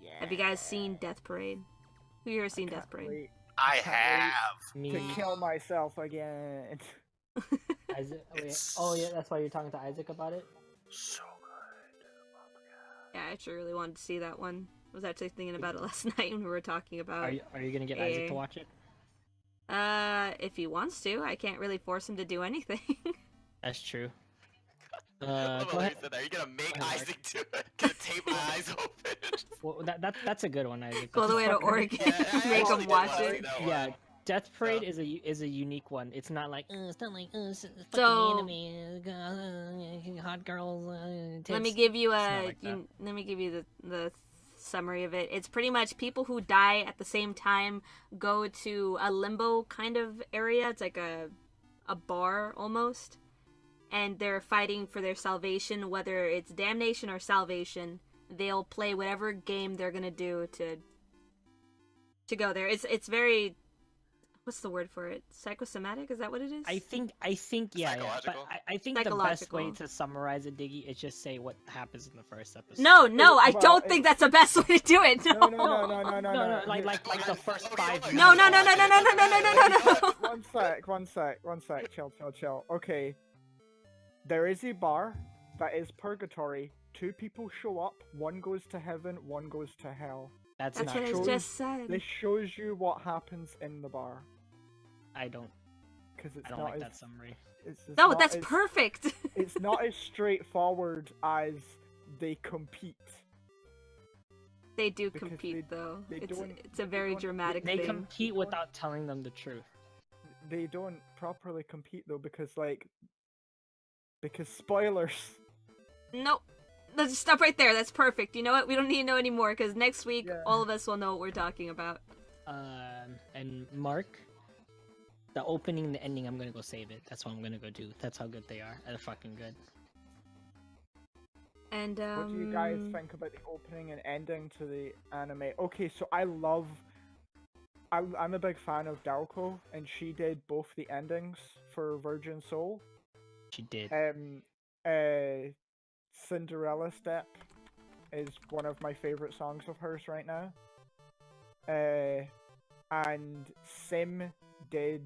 Yeah. Have you guys seen Death Parade? Who here has seen Death Parade? Wait I can't wait. have. Me, to kill myself again. Isaac. Oh yeah. It's- Oh yeah, that's why you're talking to Isaac about it. So good. Oh my god. Yeah, I actually really wanted to see that one. I was actually thinking about it last night when we were talking about... Are you gonna get Isaac to eh. watch it? If he wants to. I can't really force him to do anything. That's true. I love Go how you ahead. said that. You're gonna make Go ahead. Isaac do it. Gonna tape my eyes open. Well, that's a good one, Isaac. Go all the way to fucking- Oregon, Yeah, I make actually him did watch wanna see it. that one. Yeah, Death Parade is a unique one. It's not like it's not like it's fucking So- anime, hot girls. Let me tits." give you It's not a like that. let me give you the summary of it. It's pretty much people who die at the same time go to a limbo kind of area. It's like a bar almost, and they're fighting for their salvation, whether it's damnation or salvation. They'll play whatever game they're gonna do to go there. It's very what's the word for it? Psychosomatic? Is that what it is? I think, yeah. But Psychological? I think the best way Psychological. to summarize it, Diggy, is just say what happens in the first episode. No, I Well, don't think that's the best way to do it. No, No, like the first Okay, 5 okay. minutes. No. One sec. Chill. Okay. There is a bar that is purgatory. 2 people show up. One goes to heaven. One goes to hell. That's That's not what I true. just said. This shows you what happens in the bar. I don't Because it's I don't not like as, that summary. it's No, not that's as- perfect. It's not as straightforward as they compete. They do Because compete though. they It's don't- a very don't- dramatic They thing. compete without telling them the truth. They don't properly compete though because spoilers. Nope. Let's stop right there. That's perfect. You know what? We don't need to know anymore because next week Yeah. all of us will know what we're talking about. And Mark, the opening and the ending, I'm gonna go save it. That's what I'm gonna go do. That's how good they are. They're fucking good. And What do you guys think about the opening and ending to the anime? Okay, so I'm a big fan of Dalko, and she did both the endings for Virgin Soul. She did. Cinderella Step is one of my favorite songs of hers right now. And Sim did.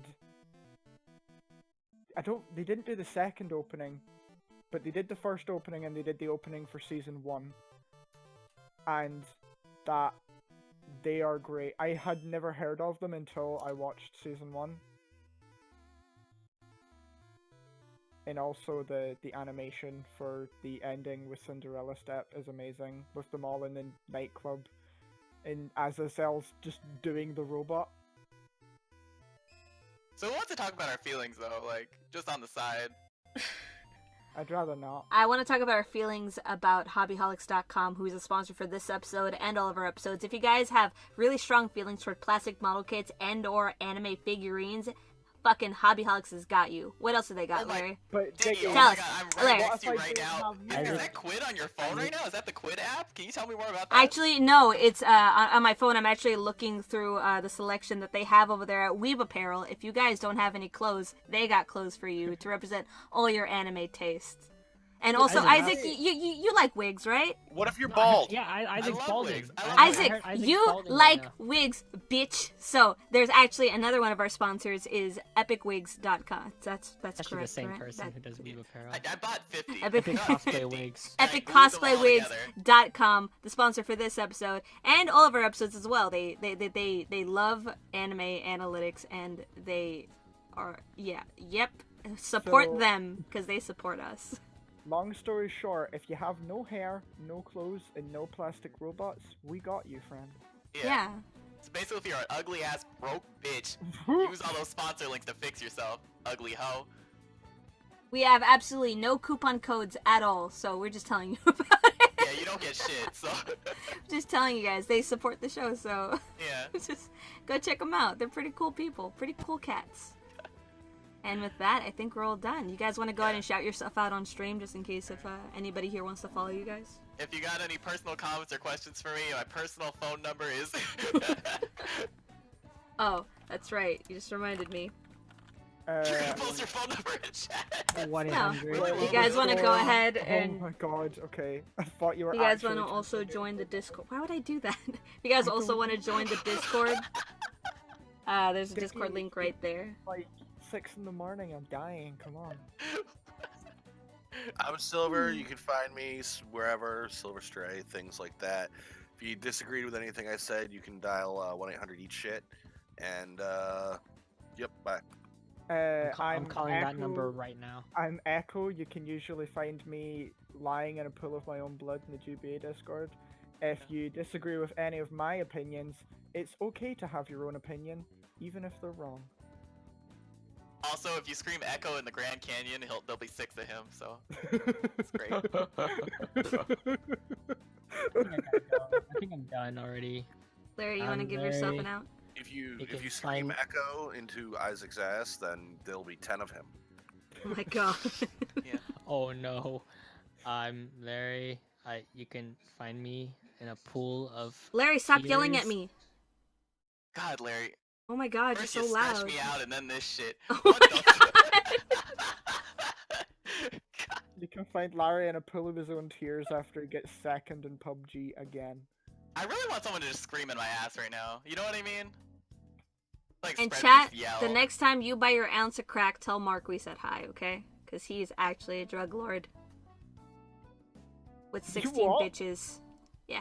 They didn't do the second opening, but they did the first opening and they did the opening for season 1. And that they are great. I had never heard of them until I watched season 1. And also the animation for the ending with Cinderella Step is amazing, with them all in the nightclub and Azazel's just doing the robot. So we want to talk about our feelings though, like just on the side. I'd rather not. I want to talk about our feelings about hobbyholics.com, who's a sponsor for this episode and all of our episodes. If you guys have really strong feelings toward plastic model kits and or anime figurines, fucking Hobbyholics has got you. What else do they got, Oh my- Larry? But Diggy, Diggy, oh Tell my us. god, I'm Larry. right next to you What if I right didn't now. have Is you? that Quid on your phone right now? Is that the Quid app? Can you tell me more about that? Actually, no, it's on my phone. I'm actually looking through the selection that they have over there at Weeb Apparel. If you guys don't have any clothes, they got clothes for you to represent all your anime tastes. And also, Isaac, Isaac, you like wigs, right? What if you're No, bald? Yeah, Isaac's love balding. wigs. I love I Isaac, heard Isaac's you balding right like now. wigs, bitch. So there's actually another one of our sponsors is epicwigs.com. That's Actually, correct. the same right? person That- who does Weave Apparel. I bought 50. Epic- Epic cosplay wigs. I glued them all together. epiccosplaywigs.com, the sponsor for this episode and all of our episodes as well. They love anime analytics and they are support So- them because they support us. long story short, if you have no hair, no clothes, and no plastic robots, we got you, friend. Yeah. So basically, if you're an ugly ass broke bitch, use all those sponsor links to fix yourself, ugly hoe. We have absolutely no coupon codes at all, so we're just telling you about it. Yeah, you don't get shit. So Just telling you guys, they support the show, so yeah. just go check them out. They're pretty cool people, pretty cool cats. And with that, I think we're all done. You guys want to go ahead and shout yourself out on stream, just in case if anybody here wants to follow you guys? If you got any personal comments or questions for me, my personal phone number is. Oh, that's right. You just reminded me. You're gonna post your phone number in chat. 1-800. No. You guys want to go ahead Oh and my god, okay. I thought you were you guys actually want to trying also do join the it. Discord? Why would I do that? If you guys also want to join the Discord, there's a Discord link right there. Like 6 in the morning, I'm dying, come on. I'm Silver. You can find me wherever, Silver Stray, things like that. If you disagreed with anything I said, you can dial 1-800-EAT SHIT. And, yep, bye. I'm calling that Echo. number right now. I'm Echo. You can usually find me lying in a pool of my own blood in the GBA Discord. If you disagree with any of my opinions, it's okay to have your own opinion, even if they're wrong. Also, if you scream Echo in the Grand Canyon, there'll be 6 of him. So it's great. I think I'm done already. Larry, you want to I'm give yourself very- an out? If you You can scream find- Echo into Isaac's ass, then there'll be 10 of him. Oh my god. Oh no. I'm Larry. You can find me in a pool of Larry, stop yelling at Tears. me. God, Larry. Oh my god, First you're you so stretch loud. me out, and then this shit. Oh What my the? God. You can find Larry in a pool of his own tears after he gets second in PUBG again. I really want someone to just scream in my ass right now. You know what I mean? Like And spread chat, this yell. the next time you buy your ounce of crack, tell Mark we said hi, okay? Because he's actually a drug lord. With 16 what? bitches. Yeah.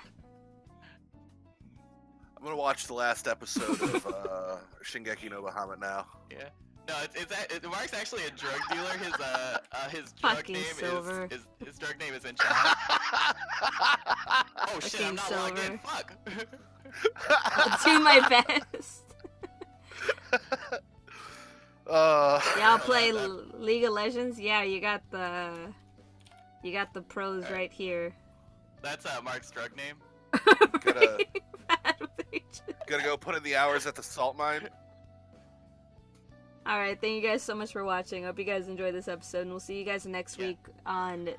I'm gonna watch the last episode of Shingeki no Bahamut now. Yeah. No, Mark's actually a drug dealer. His drug Fucking name Silver. is his drug name is in chat. Oh shit! Fucking I'm not logged in. Silver. Fuck. I'll do my best. Y'all play League of Legends? Yeah, you got the pros Alright. right here. That's Mark's drug name. Gotta- Bad with H. Gotta go put in the hours at the salt mine. Alright, thank you guys so much for watching. Hope you guys enjoyed this episode, and we'll see you guys next Yeah. week on,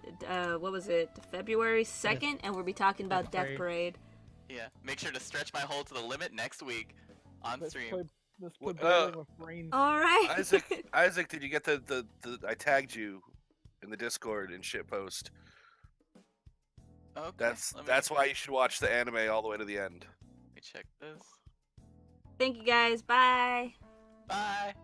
what was it, February 2nd? And we'll be talking about Death Death Parade. Yeah. Make sure to stretch my hole to the limit next week on Let's stream. play, let's play What- bowling with brains. Alright. Isaac, did you get the I tagged you in the Discord in shitpost. Okay. That's why you should watch the anime all the way to the end. Let me check this. Thank you guys. Bye. Bye.